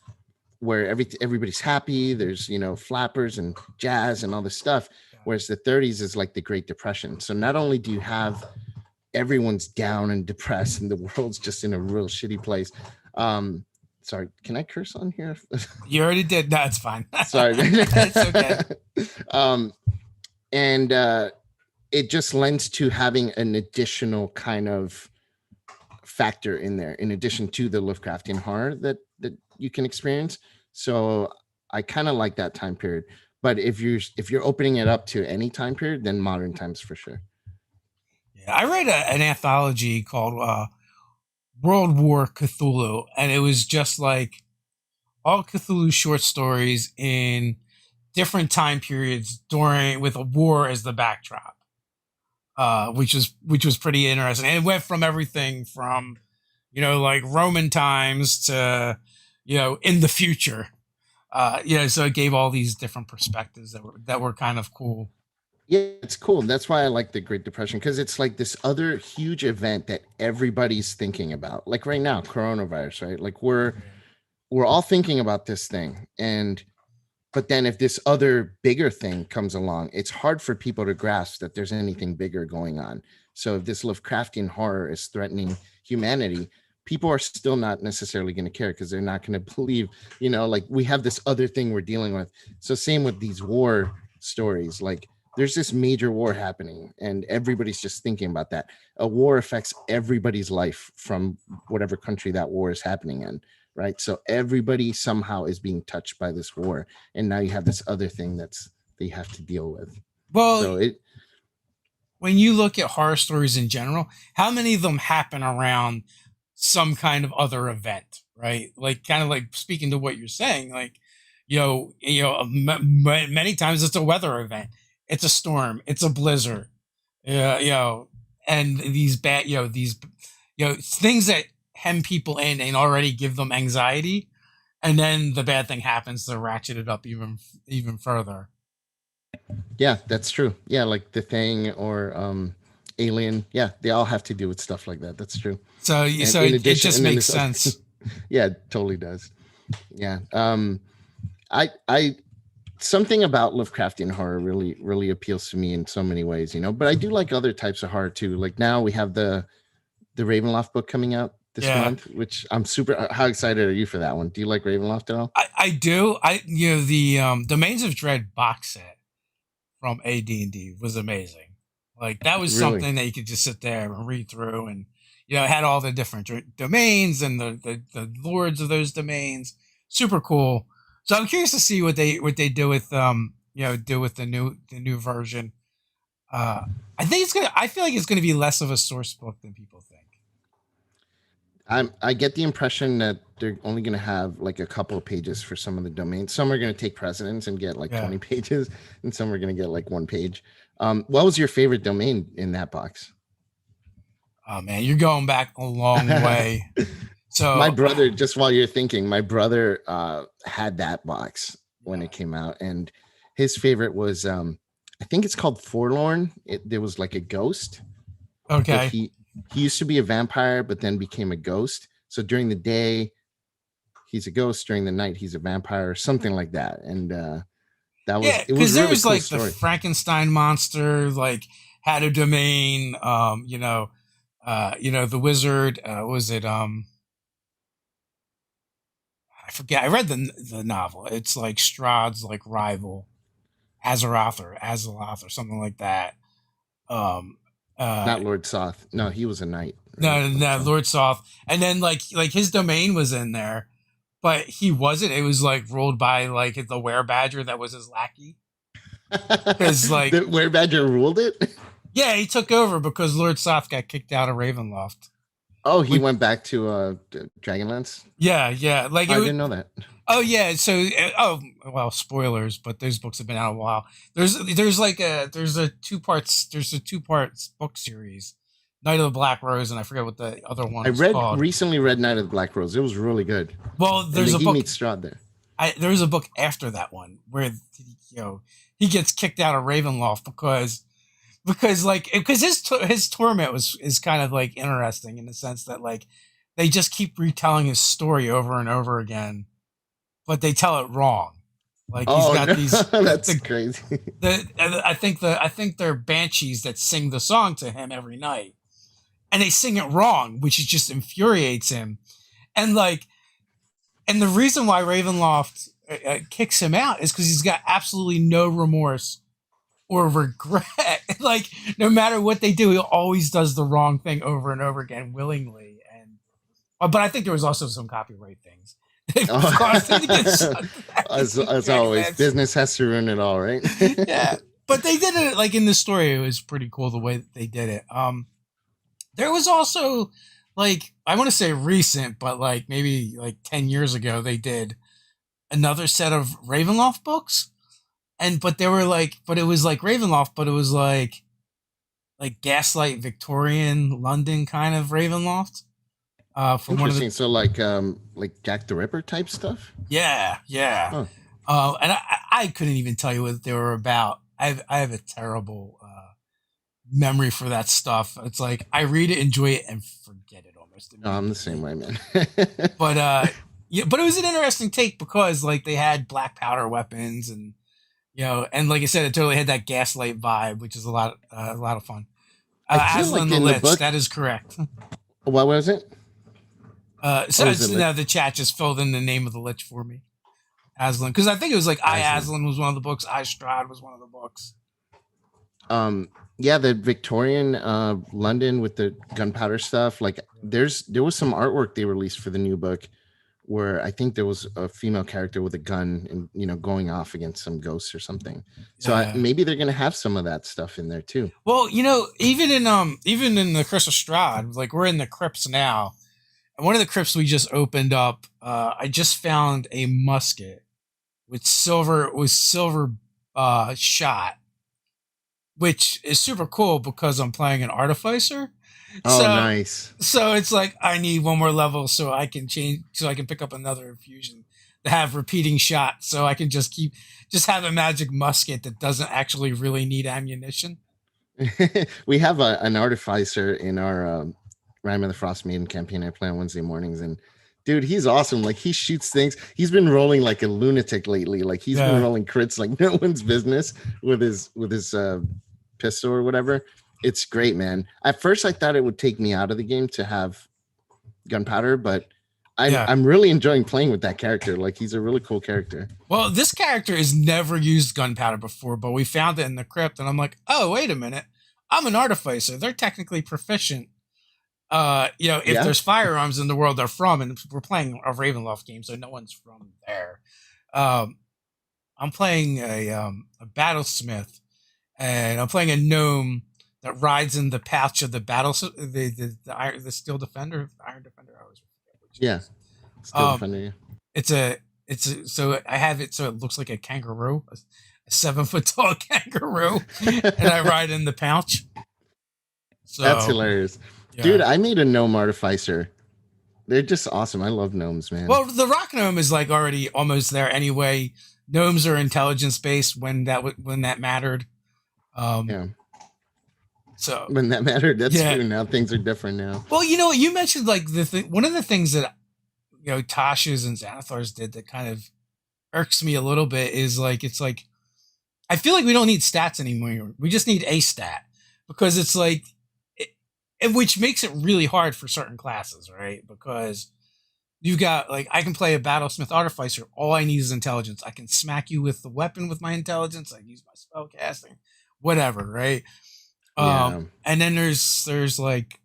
where everybody's happy. There's flappers and jazz and all this stuff. Whereas the 30s is like the Great Depression. So not only do you have everyone's down and depressed, and the world's just in a real shitty place. Sorry, can I curse on here? You already did. No, it's fine. Sorry. It's okay. um, and it just lends to having an additional kind of factor in there, in addition to the Lovecraftian horror that you can experience. So I kind of like that time period. But if you're opening it up to any time period, then modern times for sure. Yeah, I read an anthology called World War Cthulhu, and it was just like all Cthulhu short stories in different time periods during with a war as the backdrop, which was pretty interesting. And it went from everything from like Roman times to in the future. So it gave all these different perspectives that were kind of cool. Yeah, it's cool. That's why I like the Great Depression, because it's like this other huge event that everybody's thinking about. Like right now, coronavirus, right? Like we're all thinking about this thing, and but then if this other bigger thing comes along, it's hard for people to grasp that there's anything bigger going on. So if this Lovecraftian horror is threatening humanity, people are still not necessarily going to care, because they're not going to believe, like we have this other thing we're dealing with. So same with these war stories. Like there's this major war happening, and everybody's just thinking about that. A war affects everybody's life from whatever country that war is happening in, right? So everybody somehow is being touched by this war, and now you have this other thing that you have to deal with. Well, So it when you look at horror stories in general, how many of them happen around some kind of other event, right? Like, kind of like speaking to what you're saying, like, many times it's a weather event, it's a storm, it's a blizzard, yeah, and these bad, these, things that hem people in and already give them anxiety, and then the bad thing happens to ratchet it up even further. Yeah, that's true. Yeah, like The Thing or Alien. Yeah, they all have to do with stuff like that. That's true. So, And so in it addition, just and then makes this other, sense. yeah, it totally does. Yeah. I something about Lovecraftian horror really appeals to me in so many ways, but I do like other types of horror too. Like now we have the Ravenloft book coming out this Yeah, month, which I'm super. How excited are you for that one? Do you like Ravenloft at all? I do. The Domains of Dread box set from AD&D was amazing. Like, that was Really? something that you could just sit there and read through, and it had all the different domains and the lords of those domains. Super cool. So I'm curious to see what they do with do with the new version. Uh, I think it's gonna. I feel like it's gonna be less of a source book than people think. I get the impression that they're only going to have like a couple of pages for some of the domains. Some are going to take precedence and get like Yeah. 20 pages, and some are going to get like 1 page. What was your favorite domain in that box? Oh man, you're going back a long way. My So brother, just while you're thinking, my brother had that box when yeah. it came out, and his favorite was I think it's called Forlorn. There was like a ghost that Okay. he used to be a vampire, but then became a ghost. So during the day, he's a ghost. During the night, he's a vampire, or something like that. And Yeah, it was because a there really was cool like the story. Frankenstein monster, like, had a domain. The wizard. Was it? I forget. I read the novel. It's like Strahd's like rival, Azeroth or something like that. Um. Uh. Not Lord Soth. No, he was a knight, right? No, Lord no, Soth. Lord Soth, and then like his domain was in there, but he wasn't. It was like ruled by like the Werebadger that was his lackey. Because like, The Were Badger ruled it. yeah, he took over because Lord Soth got kicked out of Ravenloft. Oh, he Which, went back to Dragonlance. yeah, yeah, like Oh, it I was. didn't know that. Oh yeah, so oh well, spoilers, but those books have been out a while. There's a two parts book series, Night of the Black Rose, and I forget what the other one I is read called. recently read Night of the Black Rose. It was really good. Well, And there's then a he book. meets Strahd there. There was a book after that one where he gets kicked out of Ravenloft because his torment is kind of like interesting in the sense that like they just keep retelling his story over and over again, but they tell it wrong. Like, he's Oh got no, these that's crazy. I think they're banshees that sing the song to him every night, and they sing it wrong, which just infuriates him. And like, and the reason why Ravenloft kicks him out is because he's got absolutely no remorse or regret. Like, no matter what they do, he always does the wrong thing over and over again willingly. And but I think there was also some copyright things that caused him to get Oh. sucked back into As always, Dragonlance. business has to ruin it all, right? Yeah, but they did it like in the story. It was pretty cool the way that they did it. There was also, like, I want to say recent, but like maybe like 10 years ago, they did another set of Ravenloft books, and but they were like, but it was like Ravenloft, but it was like gaslight Victorian London kind of Ravenloft. From one of the Interesting. So like Jack the Ripper type stuff. yeah, yeah. Huh. And I couldn't even tell you what they were about. I have a terrible memory for that stuff. It's like I read it, enjoy it, and forget it almost No, I'm the same immediately. way, man. But yeah, but it was an interesting take because like they had black powder weapons, and and like I said, it totally had that gaslight vibe, which is a lot of fun. I feel Aslan like the in the Lich, book, that is correct. what was it? So Oh, is it now the chat just filled in the name of the Lich for me, Aslan, because I think it was like I Aslan? Aslan was one of the books, I Strahd was one of the books. Um, yeah, the Victorian London with the gunpowder stuff. Like, there was some artwork they released for the new book where I think there was a female character with a gun and going off against some ghosts or something. So Yeah. maybe they're gonna have some of that stuff in there too. Well, even in the Crystal Strahd, like we're in the crypts now. And one of the crypts we just opened up, I just found a musket with silver shot, which is super cool because I'm playing an artificer. Oh, So nice. so it's like I need one more level so I can pick up another infusion to have repeating shots so I can just have a magic musket that doesn't actually really need ammunition. We have an artificer in our Rime of the Frost Maiden campaign I play on Wednesday mornings, and dude, he's awesome. Like he shoots things. He's been rolling like a lunatic lately. Like he's been Yeah. rolling crits like no one's business with his pistol or whatever. It's great, man. At first, I thought it would take me out of the game to have gunpowder, but I'm Yeah. I'm really enjoying playing with that character. Like he's a really cool character. Well, this character has never used gunpowder before, but we found it in the crypt, and I'm like, oh, wait a minute. I'm an artificer. They're technically proficient. If Yeah. there's firearms in the world they're from, and we're playing a Ravenloft game, so no one's from there. Um, I'm playing a battlesmith, and I'm playing a gnome that rides in the pouch of the the steel defender, the iron defender. I always forget which it Yeah. is. Still Um, defending you. so I have it so it looks like a kangaroo, a 7 foot tall kangaroo, and I ride in the pouch. That's So hilarious. Dude, yeah. I made a gnome artificer. They're just awesome. I love gnomes, man. Well, the rock gnome is like already almost there anyway. Gnomes are intelligence based when that mattered. Um, Yeah. so When that mattered, that's yeah. true. Now things are different now. Well, you mentioned like one of the things that Tasha's and Xanathar's did that kind of irks me a little bit is like it's like I feel like we don't need stats anymore. We just need a stat because it's like which makes it really hard for certain classes, right? Because you've got like I can play a battlesmith artificer. All I need is intelligence. I can smack you with the weapon with my intelligence. I can use my spell casting, whatever, right? Yeah. And then there's like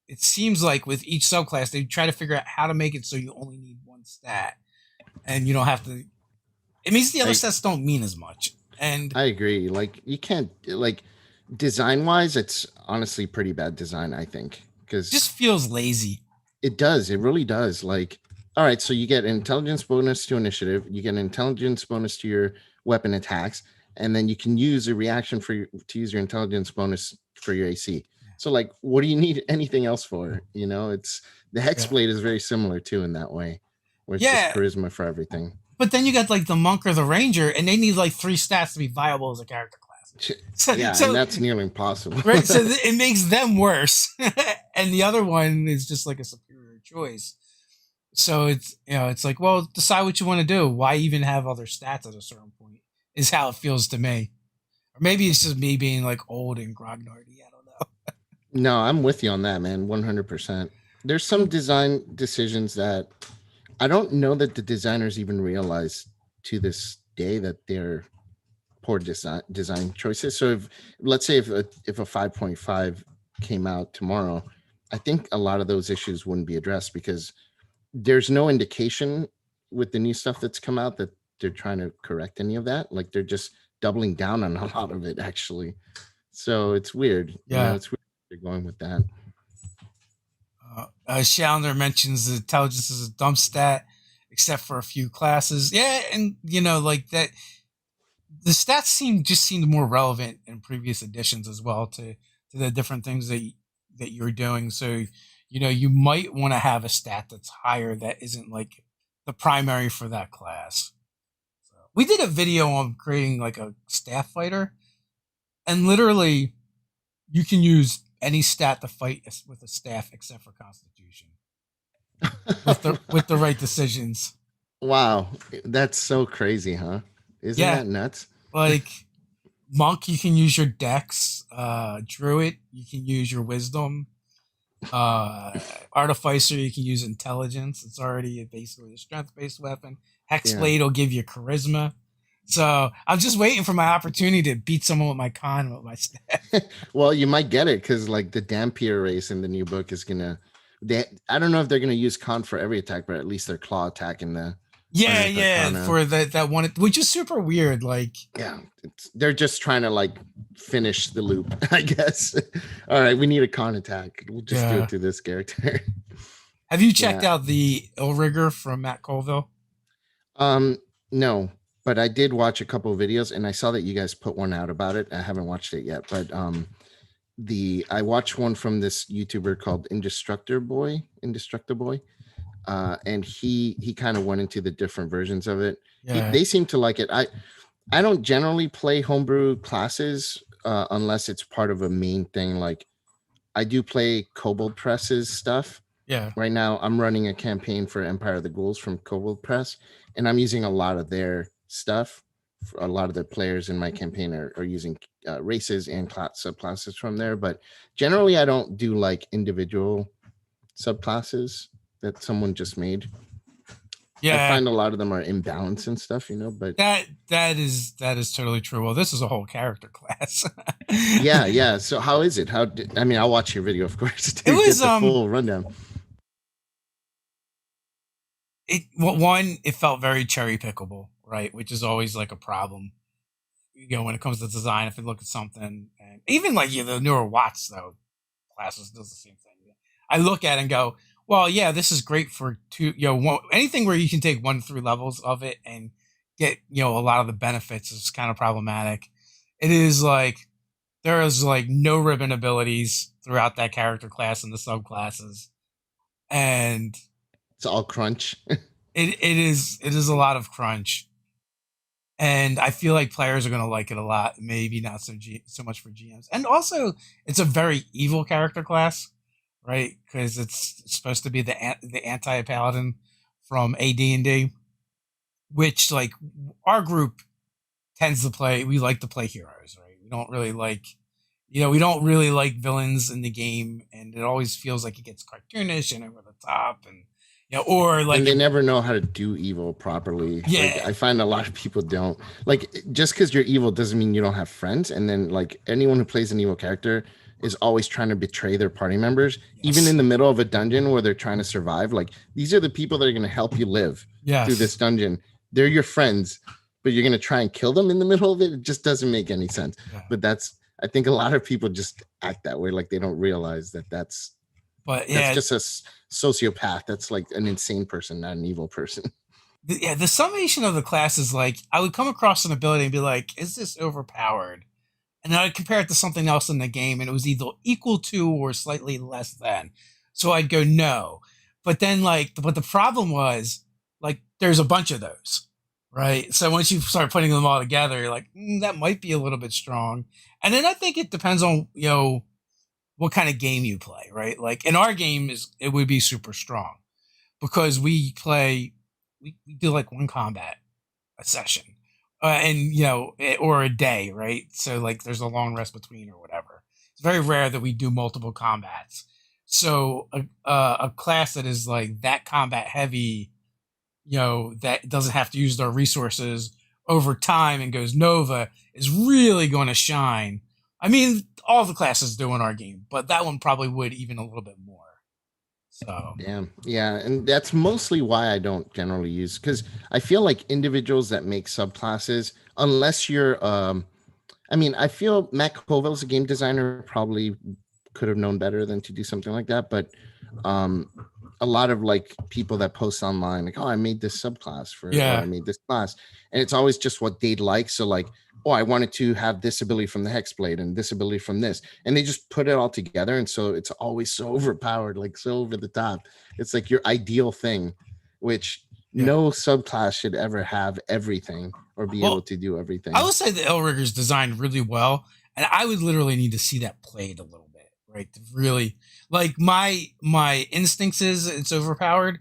it seems like with each subclass they try to figure out how to make it so you only need one stat and you don't have to. It means the other stats don't mean as much. And I agree. Like you can't like design wise, it's honestly pretty bad design, I think. Because just feels lazy. it does. It really does. Like, all right, so you get an intelligence bonus to initiative, you get an intelligence bonus to your weapon attacks, and then you can use a reaction to use your intelligence bonus for your AC. So, like, what do you need anything else for? It's the Hexblade is very similar too in that way, where it's just charisma for everything. But then you got like the monk or the ranger, and they need like 3 stats to be viable as a character class. So, and that's nearly impossible. Right, so it makes them worse, and the other one is just like a superior choice. So it's like, well, decide what you want to do. Why even have other stats at a certain point? Is how it feels to me. Or maybe it's just me being like old and grognardy. I don't know. No, I'm with you on that, man. 100%. There's some design decisions that I don't know that the designers even realize to this day that they're poor design choices. So let's say if a 5.5 came out tomorrow, I think a lot of those issues wouldn't be addressed because there's no indication with the new stuff that's come out that they're trying to correct any of that. Like they're just doubling down on a lot of it actually. So it's weird. Yeah. It's weird they're going with that. Challenger mentions the intelligence is a dump stat, except for a few classes. Yeah, and like that. The stats seemed more relevant in previous editions as well to the different things that you're doing. So you might want to have a stat that's higher that isn't like the primary for that class. So we did a video on creating like a staff fighter, and literally you can use any stat to fight with a staff except for Constitution with the right decisions. Wow, that's so crazy, huh? Isn't that nuts? Like monk, you can use your dex. Druid, you can use your wisdom. Artificer, you can use intelligence. It's already basically a strength-based weapon. Hexblade will give you charisma. So I'm just waiting for my opportunity to beat someone with my con with my staff. Well, you might get it because like the Dampier race in the new book is gonna I don't know if they're going to use con for every attack, but at least their claw attack in the Yeah, 100th yeah, Arcana. for that one, which is super weird. Like, Yeah, they're just trying to like finish the loop, I guess. All right, we need a con attack. We'll just do yeah. it to this character. Have you checked Yeah. out the Ill Rigger from Matt Colville? Um, no, but I did watch a couple of videos, and I saw that you guys put one out about it. I haven't watched it yet, but the I watched one from this YouTuber called Indestructible Boy, and he kind of went into the different versions of it. Yeah, They seem to like it. I don't generally play homebrew classes unless it's part of a main thing. Like I do play Kobold Press's stuff. yeah, Right now, I'm running a campaign for Empire of the Ghouls from Kobold Press, and I'm using a lot of their stuff. A lot of the players in my campaign are using races and subclasses from there. But generally, I don't do like individual subclasses that someone just made. I yeah. find a lot of them are imbalanced and stuff, but That is totally true. Well, this is a whole character class. yeah. So how is it? I mean, I'll watch your video, of course, to It get was the full rundown. it felt very cherry pickable, right? Which is always like a problem. When it comes to design, if you look at something, and even like the newer Watts though classes does the same thing. I look at it and go, well, yeah, this is great for anything where you can take 1 through levels of it and get a lot of the benefits is kind of problematic. It is like there is like no ribbon abilities throughout that character class and the subclasses, and It's all crunch. it is a lot of crunch. And I feel like players are going to like it a lot. Maybe not so much for GMs. And also, it's a very evil character class, right? Because it's supposed to be the anti paladin from AD&D, which like our group tends to play. We like to play heroes, right? We don't really like, we don't really like villains in the game, and it always feels like it gets cartoonish and over the top, and or like and they never know how to do evil properly. yeah, Like I find a lot of people don't. Like just because you're evil doesn't mean you don't have friends. And then like anyone who plays an evil character is always trying to betray their party members, even yes, in the middle of a dungeon where they're trying to survive. Like these are the people that are going to help you live through this yes. dungeon. They're your friends, but you're going to try and kill them in the middle of it. It just doesn't make any sense. Yeah. But I think a lot of people just act that way. Like they don't realize that that's just a sociopath. That's like an insane person, not an evil person. The summation of the class is like I would come across an ability and be like, is this overpowered? And then I'd compare it to something else in the game, and it was either equal to or slightly less than. So I'd go no. But then but the problem was like there's a bunch of those, right? So once you start putting them all together, you're like, that might be a little bit strong. And then I think it depends on what kind of game you play, right? Like in our game it would be super strong because we do like one combat a session, and or a day, right? So like there's a long rest between or whatever. It's very rare that we do multiple combats. So a class that is like that combat heavy, that doesn't have to use their resources over time and goes Nova is really going to shine. I mean, all the classes do in our game, but that one probably would even a little bit more. So yeah, and that's mostly why I don't generally use, because I feel like individuals that make subclasses, unless you're I mean, I feel Matt Colville's a game designer, probably could have known better than to do something like that. But a lot of like people that post online, like, oh, I made this subclass or I made this class, and it's always just what they'd like. So like, oh, I wanted to have this ability from the Hexblade and this ability from this, and they just put it all together, and so it's always so overpowered, like so over the top. It's like your ideal thing, which no subclass should ever have everything or be able to do everything. I would say the L Rigger's designed really well, and I would literally need to see that played a little bit, right? To really like my instincts is it's overpowered,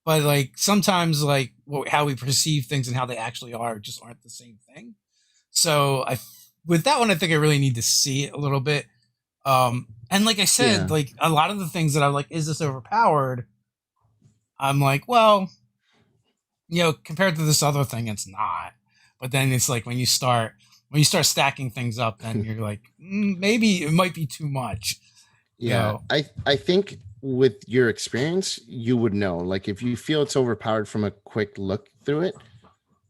but like sometimes like how we perceive things and how they actually are just aren't the same thing. So with that one, I think I really need to see it a little bit. And like I said, like a lot of the things that I'm like, is this overpowered? I'm like, well, compared to this other thing, it's not. But then it's like when you start stacking things up, then you're like, maybe it might be too much. Yeah, I think with your experience, you would know. Like if you feel it's overpowered from a quick look through it,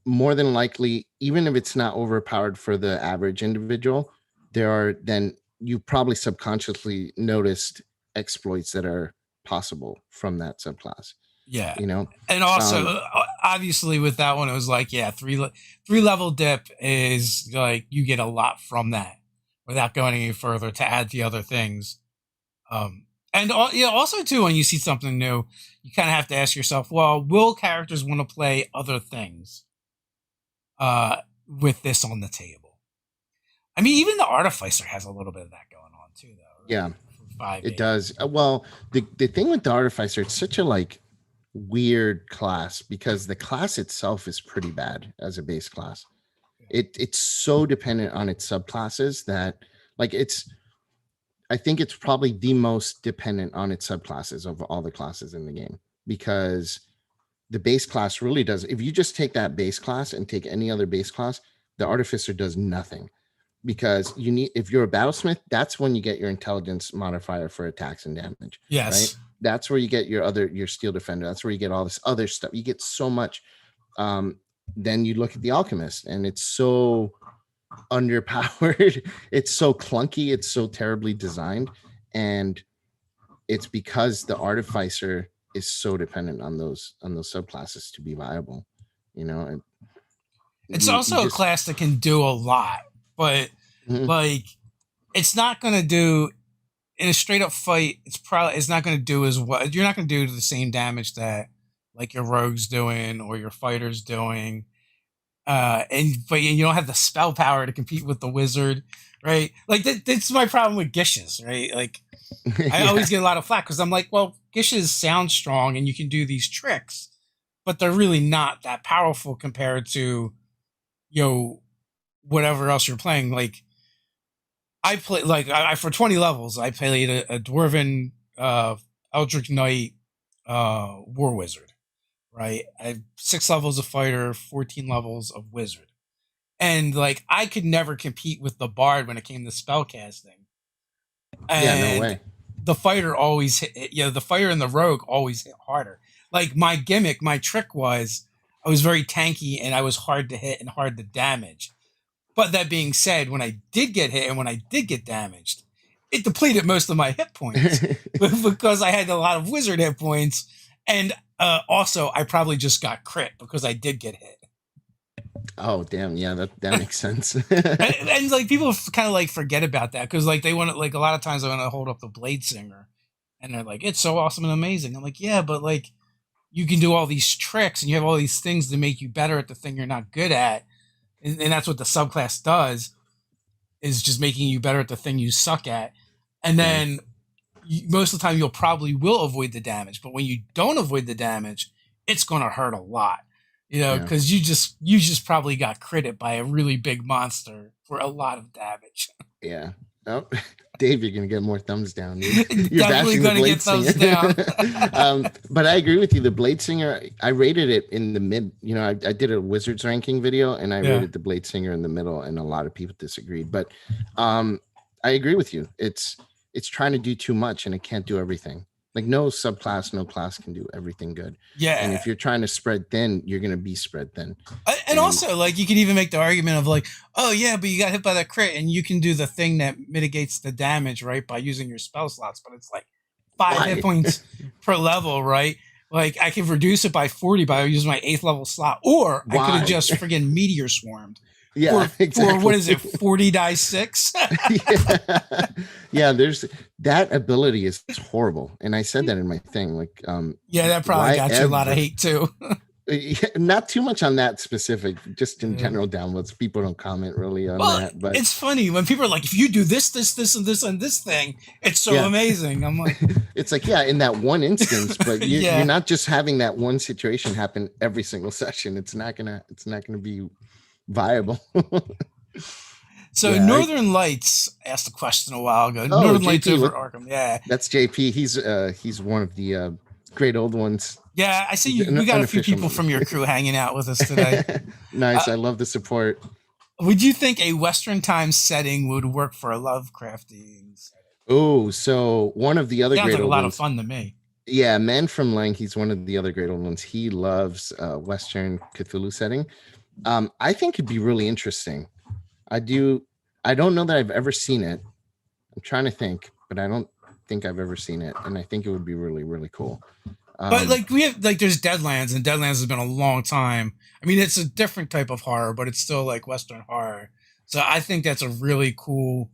more than likely, even if it's not overpowered for the average individual, there are then you probably subconsciously noticed exploits that are possible from that subclass. Yeah. You know, And also, um, obviously, with that one, it was like, yeah, three level dip is like you get a lot from that without going any further to add the other things. And also too, when you see something new, you kind of have to ask yourself, well, will characters want to play other things with this on the table? I mean, even the Artificer has a little bit of that going on too, though, yeah, right? For 5 it does. Well, the thing with the Artificer, it's such a like weird class because the class itself is pretty bad as a base class. It's so dependent on its subclasses that like I think it's probably the most dependent on its subclasses of all the classes in the game because the base class really does. If you just take that base class and take any other base class, the Artificer does nothing because you need, if you're a battlesmith, that's when you get your intelligence modifier for attacks and damage. Yes. Right. That's where you get your steel defender. That's where you get all this other stuff. You get so much. Then you look at the alchemist and it's so underpowered. It's so clunky. It's so terribly designed. And it's because the Artificer is so dependent on those subclasses to be viable, and It's also a class that can do a lot, but like it's not going to do in a straight up fight. It's not going to do as what you're not going to do the same damage that like your rogue's doing or your fighter's doing. But you don't have the spell power to compete with the wizard, right? Like that's my problem with Gishes, right? Like I always get a lot of flack because I'm like, well, Gishes sound strong and you can do these tricks, but they're really not that powerful compared to whatever else you're playing. Like I play like I for 20 levels, I played a dwarven Eldritch Knight war wizard, right? I have 6 levels of fighter, 14 levels of wizard. And like I could never compete with the bard when it came to spell casting. And yeah, no way. The fighter always hit, the fighter and the rogue always hit harder. Like my gimmick, my trick was I was very tanky and I was hard to hit and hard to damage. But that being said, when I did get hit and when I did get damaged, it depleted most of my hit points because I had a lot of wizard hit points. And also, I probably just got crit because I did get hit. Oh, damn. Yeah, that makes sense. and like people kind of like forget about that because like they want to, like a lot of times I want to hold up the Blade Singer and they're like, it's so awesome and amazing. I'm like, yeah, but like you can do all these tricks and you have all these things to make you better at the thing you're not good at. And that's what the subclass does, is just making you better at the thing you suck at. And then most of the time you'll probably will avoid the damage. But when you don't avoid the damage, it's going to hurt a lot, because you just probably got critted by a really big monster for a lot of damage. Yeah. Oh, Dave, you're gonna get more thumbs down. You're definitely bashing gonna the Blade get thumbs Singer. down. But I agree with you. The Blade Singer, I rated it in the mid. I did a Wizards ranking video, and I rated the Blade Singer in the middle, and a lot of people disagreed. But I agree with you. It's trying to do too much, and it can't do everything. Like no subclass, no class can do everything good. Yeah. And if you're trying to spread thin, you're gonna be spread thin. And also, like, you can even make the argument of like, oh yeah, but you got hit by that crit, and you can do the thing that mitigates the damage, right, by using your spell slots. But it's like 5 hit points per level, right? Like I can reduce it by 40 by using my 8th level slot, or I could have just friggin' meteor swarmed. Yeah, exactly. For what is it, 40 die 6? Yeah, there's that ability is horrible, and I said that in my thing. Like, yeah, that probably got you a lot of hate too. Not too much on that specific, just in general downloads. People don't comment really on that, but it's funny when people are like, if you do this, and this, and this thing, it's so amazing. I'm like, it's like, yeah, in that one instance, but you're not just having that one situation happen every single session. It's not gonna be viable. So Northern Lights asked a question a while ago. Oh, Northern JP, Lights over at Arkham. Yeah, that's JP. He's one of the great old ones. Yeah, I see you. We got a few people from your crew hanging out with us today. Nice. I love the support. Would you think a Western time setting would work for a Lovecraftian setting? Oh, so one of the other Sounds great like a old lot of ones. fun to me. Yeah, Man from Lang, he's one of the other great old ones. He loves Western Cthulhu setting. I think it'd be really interesting. I do. I don't know that I've ever seen it. I'm trying to think, but I don't think I've ever seen it, and I think it would be really, really cool. But Um, like we have like there's Deadlands, and Deadlands has been a long time. I mean, it's a different type of horror, but it's still like Western horror. So I think that's a really cool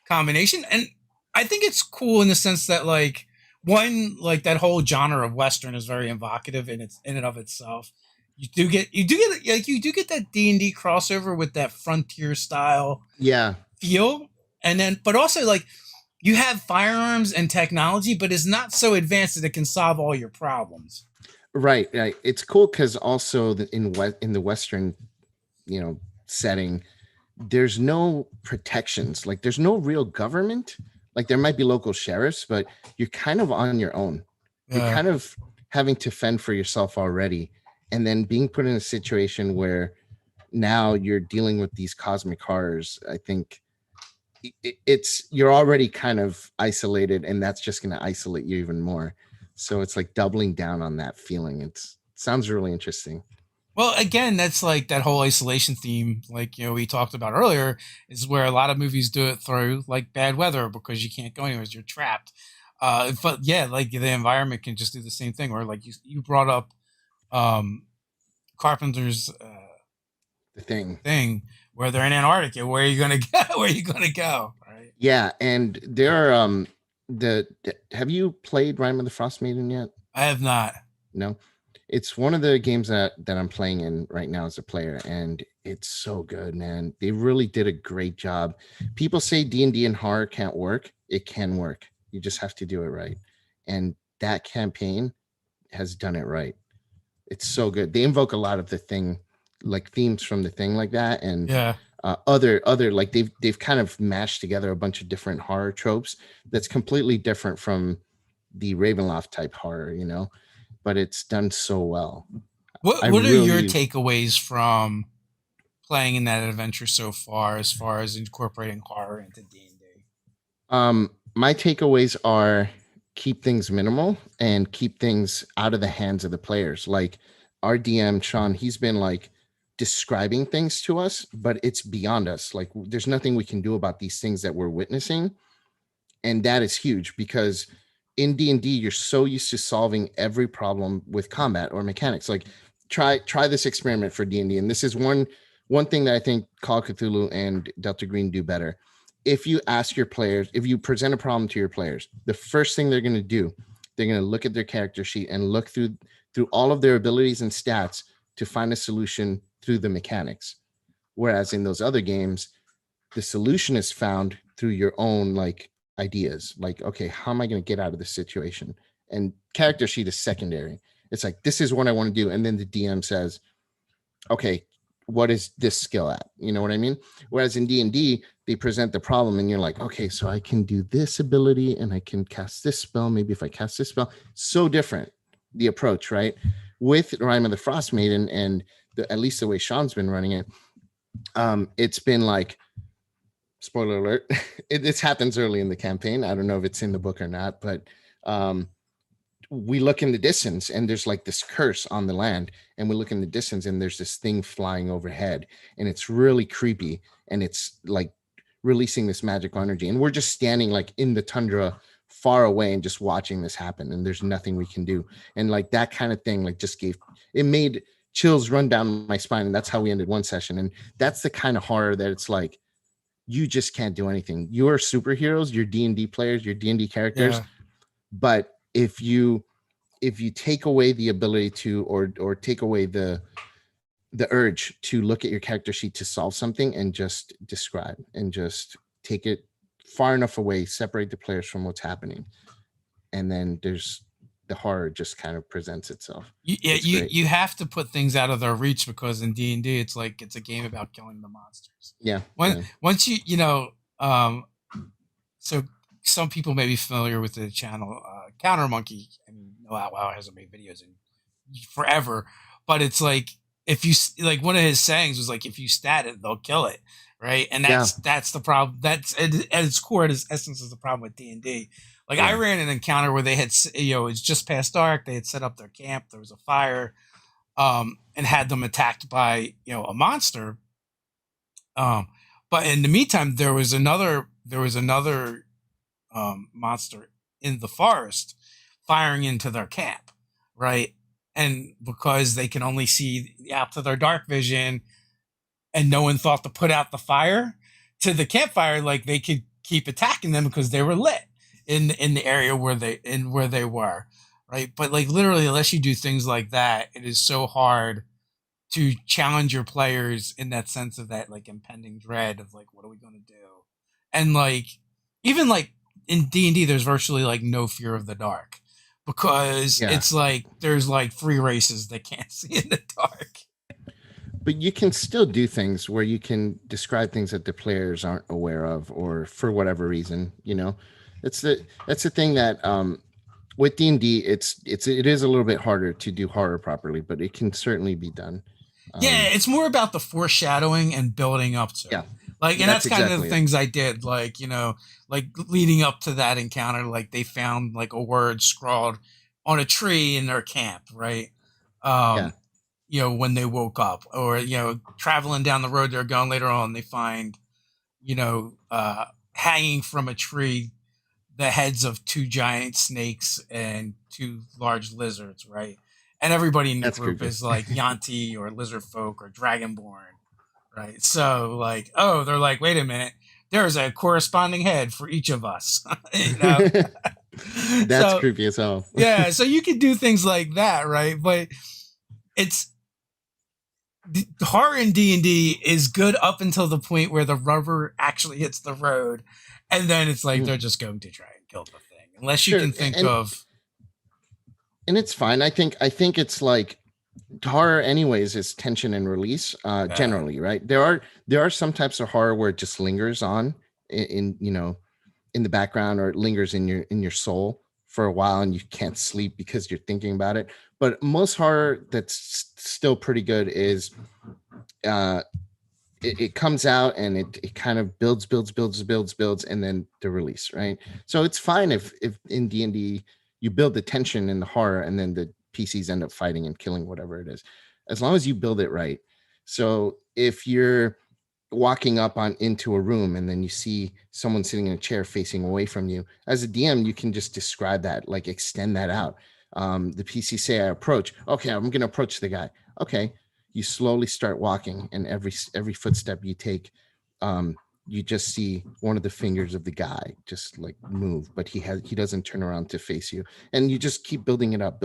combination, and I think it's cool in the sense that like one like that whole genre of Western is very evocative in and of itself. You do get that D&D crossover with that frontier style yeah, feel, and then but also like you have firearms and technology, but it's not so advanced that it can solve all your problems. right, right. It's cool because also in the Western, setting, there's no protections. Like there's no real government. Like there might be local sheriffs, but you're kind of on your own. You're Yeah. kind of having to fend for yourself already, and then being put in a situation where now you're dealing with these cosmic horrors. I think it's you're already kind of isolated, and that's just going to isolate you even more. So it's like doubling down on that feeling. It sounds really interesting. Well, again, that's like that whole isolation theme, like we talked about earlier, is where a lot of movies do it through like bad weather because you can't go anywhere, you're trapped. But yeah, like the environment can just do the same thing. Or like you brought up um, Carpenter's The thing. thing, where they're in Antarctica. Where are you gonna go? Where are you gonna go? Right? Yeah, and there are have you played Rime of the Frost Maiden yet? I have not. No. It's one of the games that I'm playing in right now as a player, and it's so good, man. They really did a great job. People say D&D and horror can't work. It can work. You just have to do it right. And that campaign has done it right. It's so good. They invoke a lot of the thing, like themes from the thing, like that, and Yeah. other like they've kind of mashed together a bunch of different horror tropes that's completely different from the Ravenloft type horror, but it's done so well. I What are your really takeaways from playing in that adventure so far as incorporating horror into D&D? my takeaways are keep things minimal and keep things out of the hands of the players. Like our DM Sean, he's been like describing things to us, but it's beyond us. Like there's nothing we can do about these things that we're witnessing, and that is huge because in D&D you're so used to solving every problem with combat or mechanics. Like try this experiment for D&D, and this is one thing that I think Call of Cthulhu and Delta Green do better. If you ask your players, if you present a problem to your players, the first thing they're going to do, they're going to look at their character sheet and look through all of their abilities and stats to find a solution through the mechanics. Whereas in those other games, the solution is found through your own like ideas. Like, okay, how am I going to get out of this situation? And character sheet is secondary. It's like, this is what I want to do. And then the DM says, okay, what is this skill at? You know what I mean? Whereas in D&D, they present the problem and you're like, okay, so I can do this ability and I can cast this spell. Maybe if I cast this spell, so different the approach, right? With Rime of the Frost Maiden and at least the way Sean's been running it, it's been like, spoiler alert, this happens early in the campaign. I don't know if it's in the book or not, but um, we look in the distance and there's like this curse on the land, and we look in the distance and there's this thing flying overhead, and it's really creepy, and it's like releasing this magical energy, and we're just standing like in the tundra far away and just watching this happen, and there's nothing we can do. And like that kind of thing like just made chills run down my spine, and that's how we ended one session. And that's the kind of horror that it's like you just can't do anything. You're superheroes, you're D&D players, you're D&D characters, Yeah. but if you take away the ability to or take away the urge to look at your character sheet to solve something and just describe and just take it far enough away, separate the players from what's happening, and then there's the horror just kind of presents itself. Yeah, It's great. you have to put things out of their reach because in D&D it's like it's a game about killing the monsters. Yeah, When yeah. once so some people may be familiar with the channel Counter Monkey. I mean, wow hasn't made videos in forever, but it's like if you like one of his sayings was like if you stat it, they'll kill it, right? And Yeah. that's the problem. That's at its core, at its essence, is the problem with D&D. Like I Yeah. ran an encounter where they had, it's just past dark. They had set up their camp. There was a fire, and had them attacked by a monster. Um, but in the meantime, there was another monster in the forest firing into their camp, right? And because they can only see out to their dark vision, and no one thought to put out the fire to the campfire, like they could keep attacking them because they were lit in the area where they were, right? But like literally, unless you do things like that, it is so hard to challenge your players in that sense of that like impending dread of like, what are we going to do? And like even like in D&D, there's virtually like no fear of the dark because Yeah. it's like there's like three races that can't see in the dark. But you can still do things where you can describe things that the players aren't aware of, or for whatever reason, that's the thing that with D&D, it is a little bit harder to do horror properly, but it can certainly be done. Yeah, it's more about the foreshadowing and building up to Yeah, it. Like, and that's that's kind of the exactly it. things I did. Like, like leading up to that encounter, like they found like a word scrawled on a tree in their camp, right? Yeah, Um, when they woke up, or traveling down the road they're going later on, they find, hanging from a tree the heads of two giant snakes and two large lizards, right? And everybody in the that's group creepy. is like Yanti or lizard folk or dragonborn, right? So like, oh, they're like, wait a minute, there's a corresponding head for each of us, you know. That's So creepy as hell. yeah, so you can do things like that, right? But it's horror in D&D is good up until the point where the rubber actually hits the road, and then it's like they're just going to try and kill the thing, unless you Sure, can think and of. and it's fine. I think it's like horror anyways is tension and release generally, right? There are some types of horror where it just lingers on in the background, or it lingers in your soul for a while and you can't sleep because you're thinking about it. But most horror that's still pretty good is uh it comes out and it kind of builds and then the release, right? So it's fine if in D&D you build the tension and the horror and then the PCs end up fighting and killing whatever it is, as long as you build it right. So if you're walking up on into a room and then you see someone sitting in a chair facing away from you, as a DM you can just describe that, like extend that out. The PC say I approach, okay, I'm going to approach the guy. Okay, you slowly start walking, and every footstep you take, you just see one of the fingers of the guy just like move, but he doesn't turn around to face you, and you just keep building it up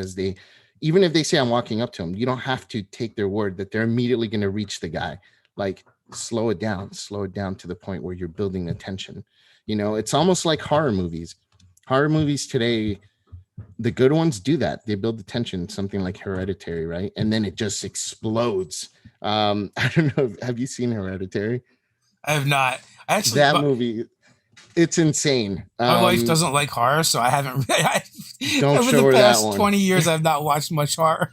as they, even if they say I'm walking up to him, you don't have to take their word that they're immediately going to reach the guy. Like slow it down to the point where you're building the tension. It's almost like horror movies today. The good ones do that. They build the tension, something like Hereditary, right? And then it just explodes. I don't know, have you seen Hereditary? I have not actually. That movie, it's insane. My wife doesn't like horror, so I haven't. Don't Over show the her that past one. 20 years, I've not watched much horror.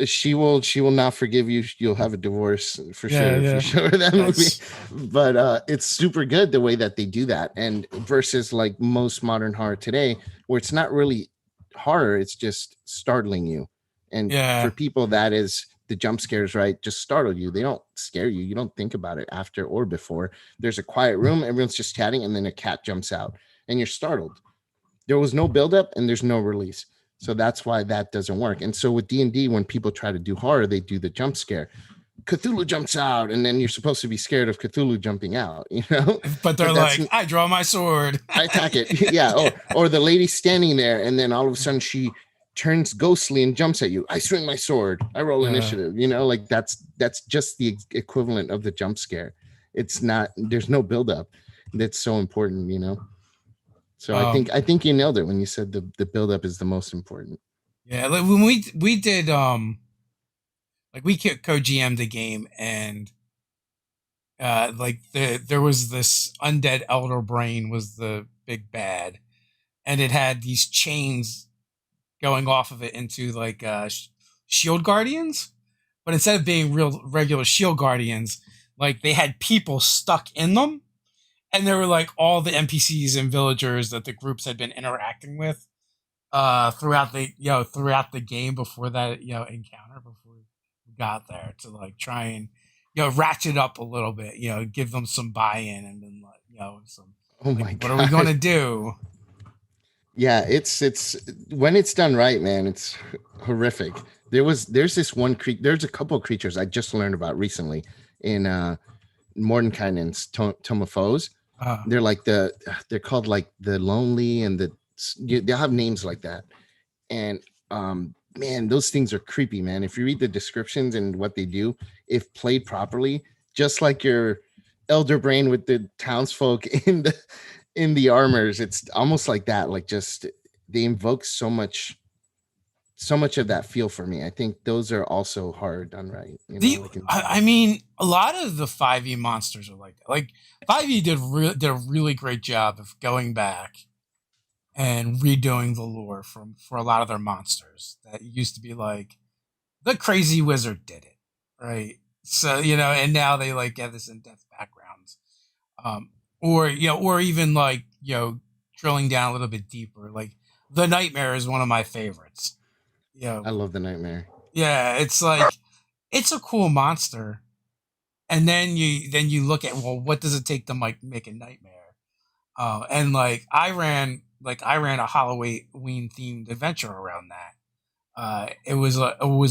She will not forgive you. You'll have a divorce for Yeah, sure if yeah. you show her that movie. That's But it's super good the way that they do that, and versus like most modern horror today, where it's not really horror, it's just startling you. And for yeah. people, that is the jump scares, right? Just startle you. They don't scare you. You don't think about it after or before. There's a quiet room, everyone's just chatting, and then a cat jumps out, and you're startled. There was no buildup and there's no release. So that's why that doesn't work. And so with D&D, when people try to do horror, they do the jump scare. Cthulhu jumps out, and then you're supposed to be scared of Cthulhu jumping out, But they're But that's like, I draw my sword. I attack it. Yeah. Or the lady standing there, and then all of a sudden she turns ghostly and jumps at you. I swing my sword. I roll initiative. Like that's just the equivalent of the jump scare. It's not. There's no buildup. That's so important. So I think you nailed it when you said the buildup is the most important. Yeah, like when we did like we co-GM'd the game, and like there was this undead elder brain was the big bad, and it had these chains going off of it into like shield guardians, but instead of being real regular shield guardians, like they had people stuck in them, and there were like all the NPCs and villagers that the groups had been interacting with throughout the throughout the game before that encounter before we got there to like try and ratchet up a little bit, give them some buy-in and then like some Oh like my what are we going god. to do? Yeah, it's when it's done right, man, it's horrific. There's this one there's a couple of creatures I just learned about recently in Mordenkainen's Tome of Foes. Uh, They're called like the lonely and they'll have names like that. And man, those things are creepy, man. If you read the descriptions and what they do, if played properly, just like your elder brain with the townsfolk in the armors, it's almost like that. Like just they invoke so much of that feel for me. I think those are also hard done right, the like I mean, a lot of the 5e monsters are like that. Like 5e did a really great job of going back and redoing the lore for a lot of their monsters that used to be like the crazy wizard did it, right? So and now they like get this in-depth backgrounds, um, or or even like drilling down a little bit deeper. Like the nightmare is one of my favorites. I love the nightmare. Yeah, it's like it's a cool monster, and then you look at, well, what does it take to like make a nightmare? And like I ran a Halloween themed adventure around that. It was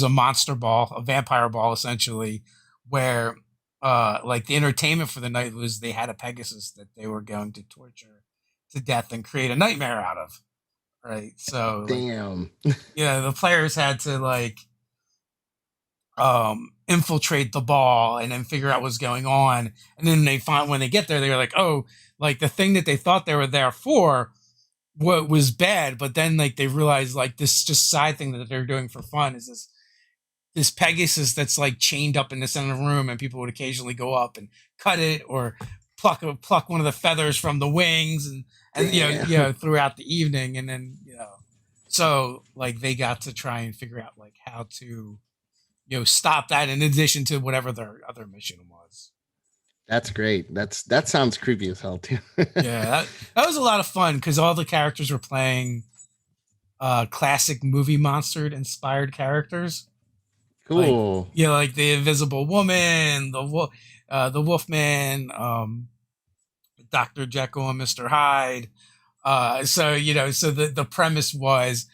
a monster ball, a vampire ball, essentially, where like the entertainment for the night was they had a Pegasus that they were going to torture to death and create a nightmare out of. Right. So like Damn. the players had to like infiltrate the ball and then figure out what's going on, and then they find when they get there they're like, oh, like the thing that they thought they were there for what was bad, but then like they realize like this just side thing that they're doing for fun is this Pegasus that's like chained up in the center of the room, and people would occasionally go up and cut it or pluck one of the feathers from the wings, and Damn. throughout the evening, and then so like they got to try and figure out like how to stop that in addition to whatever their other mission was. That's great. That sounds creepy as hell too. Yeah, that was a lot of fun because all the characters were playing classic movie monster inspired characters, like Cool. like the Invisible Woman, the Wolfman, Dr. Jekyll and Mr. Hyde. So the premise was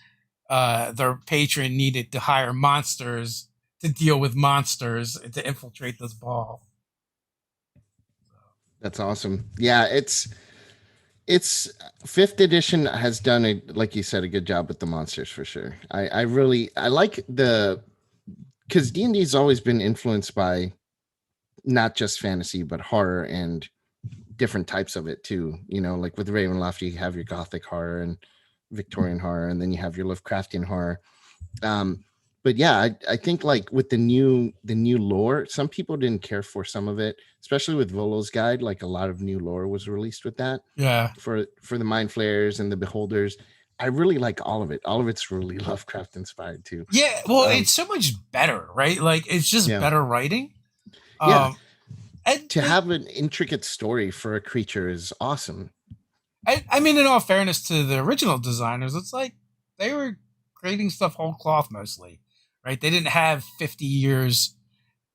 their patron needed to hire monsters to deal with monsters to infiltrate this ball. That's awesome. Yeah, it's fifth edition has done a, like you said, a good job with the monsters for sure. I really I like the because D&D has always been influenced by not just fantasy but horror and different types of it too. Like with Ravenloft, you have your gothic horror and Victorian horror, and then you have your Lovecraftian horror. But yeah, I think like with the new lore, some people didn't care for some of it, especially with Volo's Guide. Like a lot of new lore was released with that Yeah. for the Mind Flayers and the Beholders. I really like all of it. All of it's really Lovecraft inspired too. Yeah, well, Um, it's so much better, right? Like it's just yeah, better writing. yeah. Um, and To have an intricate story for a creature is awesome. I mean, in all fairness to the original designers, it's like they were creating stuff whole cloth mostly, right? They didn't have 50 years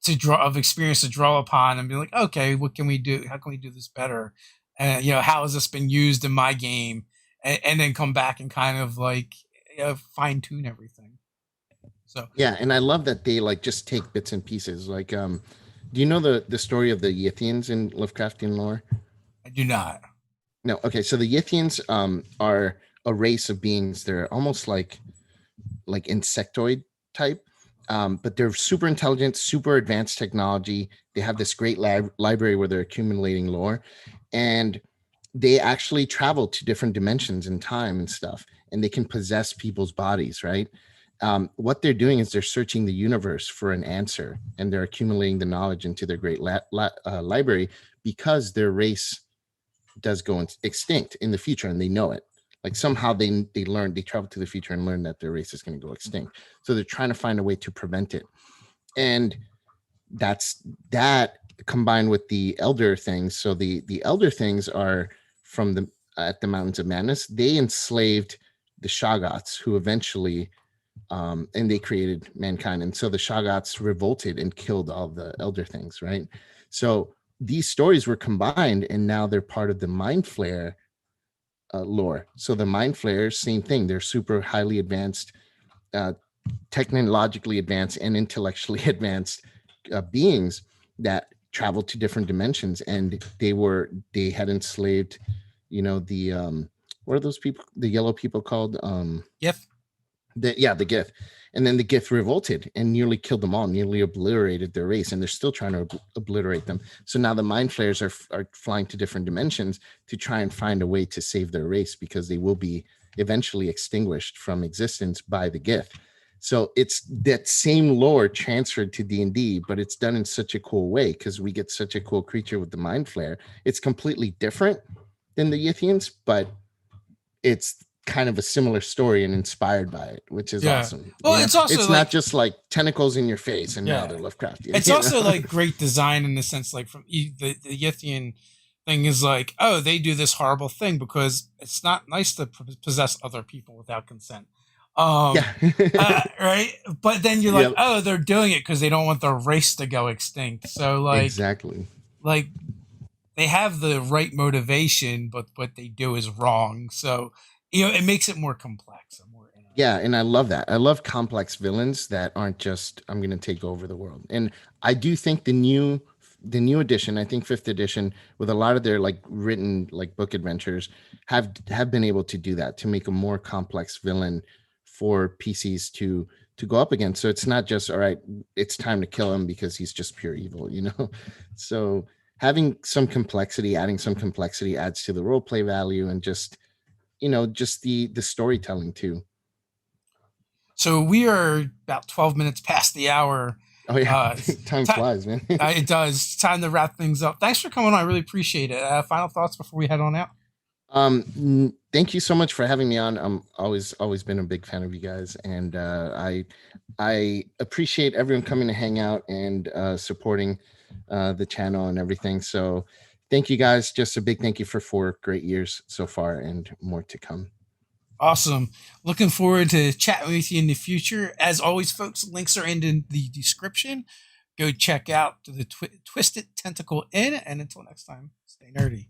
to draw of experience to draw upon and be like, okay, what can we do? How can we do this better? And how has this been used in my game? And then come back and kind of like fine tune everything. So Yeah, and I love that they like just take bits and pieces. Like, do you know the story of the Yithians in Lovecraftian lore? I do not. No. Okay, so the Yithians are a race of beings. They're almost like insectoid type, but they're super intelligent, super advanced technology. They have this great library where they're accumulating lore, and they actually travel to different dimensions in time and stuff, and they can possess people's bodies, right? What they're doing is they're searching the universe for an answer, and they're accumulating the knowledge into their great library because their race does go extinct in the future, and they know it. Like somehow they travel to the future and learn that their race is going to go extinct. So they're trying to find a way to prevent it, and that's that combined with the elder things. So the elder things are from the at the Mountains of Madness. They enslaved the Shoggoths, who eventually and they created mankind. And so the Shoggoths revolted and killed all the elder things, right? So these stories were combined, and now they're part of the Mind Flayer lore. So the Mind Flayers, same thing. They're super highly advanced, uh, technologically advanced, and intellectually advanced beings that travel to different dimensions, and they had enslaved, the what are those people? The yellow people called? Yep. The Gith. And then the Gith revolted and nearly killed them all, nearly obliterated their race, and they're still trying to obliterate them. So now the Mind Flayers are flying to different dimensions to try and find a way to save their race, because they will be eventually extinguished from existence by the Gith. So it's that same lore transferred to D&D, but it's done in such a cool way, because we get such a cool creature with the Mind Flayer. It's completely different than the Yithians, but it's kind of a similar story and inspired by it, which is Yeah. awesome. Well, it's also it's like, not just like tentacles in your face and now yeah, they're Lovecraftian. it's also like great design in the sense, like from the Yithian thing is like, oh, they do this horrible thing because it's not nice to possess other people without consent. Yeah. Right. But then you're like, Yep. oh, they're doing it because they don't want their race to go extinct. So Exactly. like they have the right motivation, but what they do is wrong. So, it makes it more complex and more Yeah, interesting. and I love that. I love complex villains that aren't just I'm going to take over the world. And I do think the new edition, I think 5th edition, with a lot of their like written like book adventures, have been able to do that, to make a more complex villain for PCs to go up against. So it's not just all right, it's time to kill him because he's just pure evil. So having some complexity, adding some complexity adds to the role play value, and just the storytelling too. So we are about 12 minutes past the hour. Oh yeah, It's time flies, man. it does. It's time to wrap things up. Thanks for coming on. I really appreciate it. Final thoughts before we head on out? Thank you so much for having me on. I'm always been a big fan of you guys, and I appreciate everyone coming to hang out and supporting the channel and everything. So thank you guys. Just a big thank you for 4 great years so far, and more to come. Awesome. Looking forward to chatting with you in the future. As always, folks, links are in the description. Go check out the Twisted Tentacle Inn. And until next time, stay nerdy.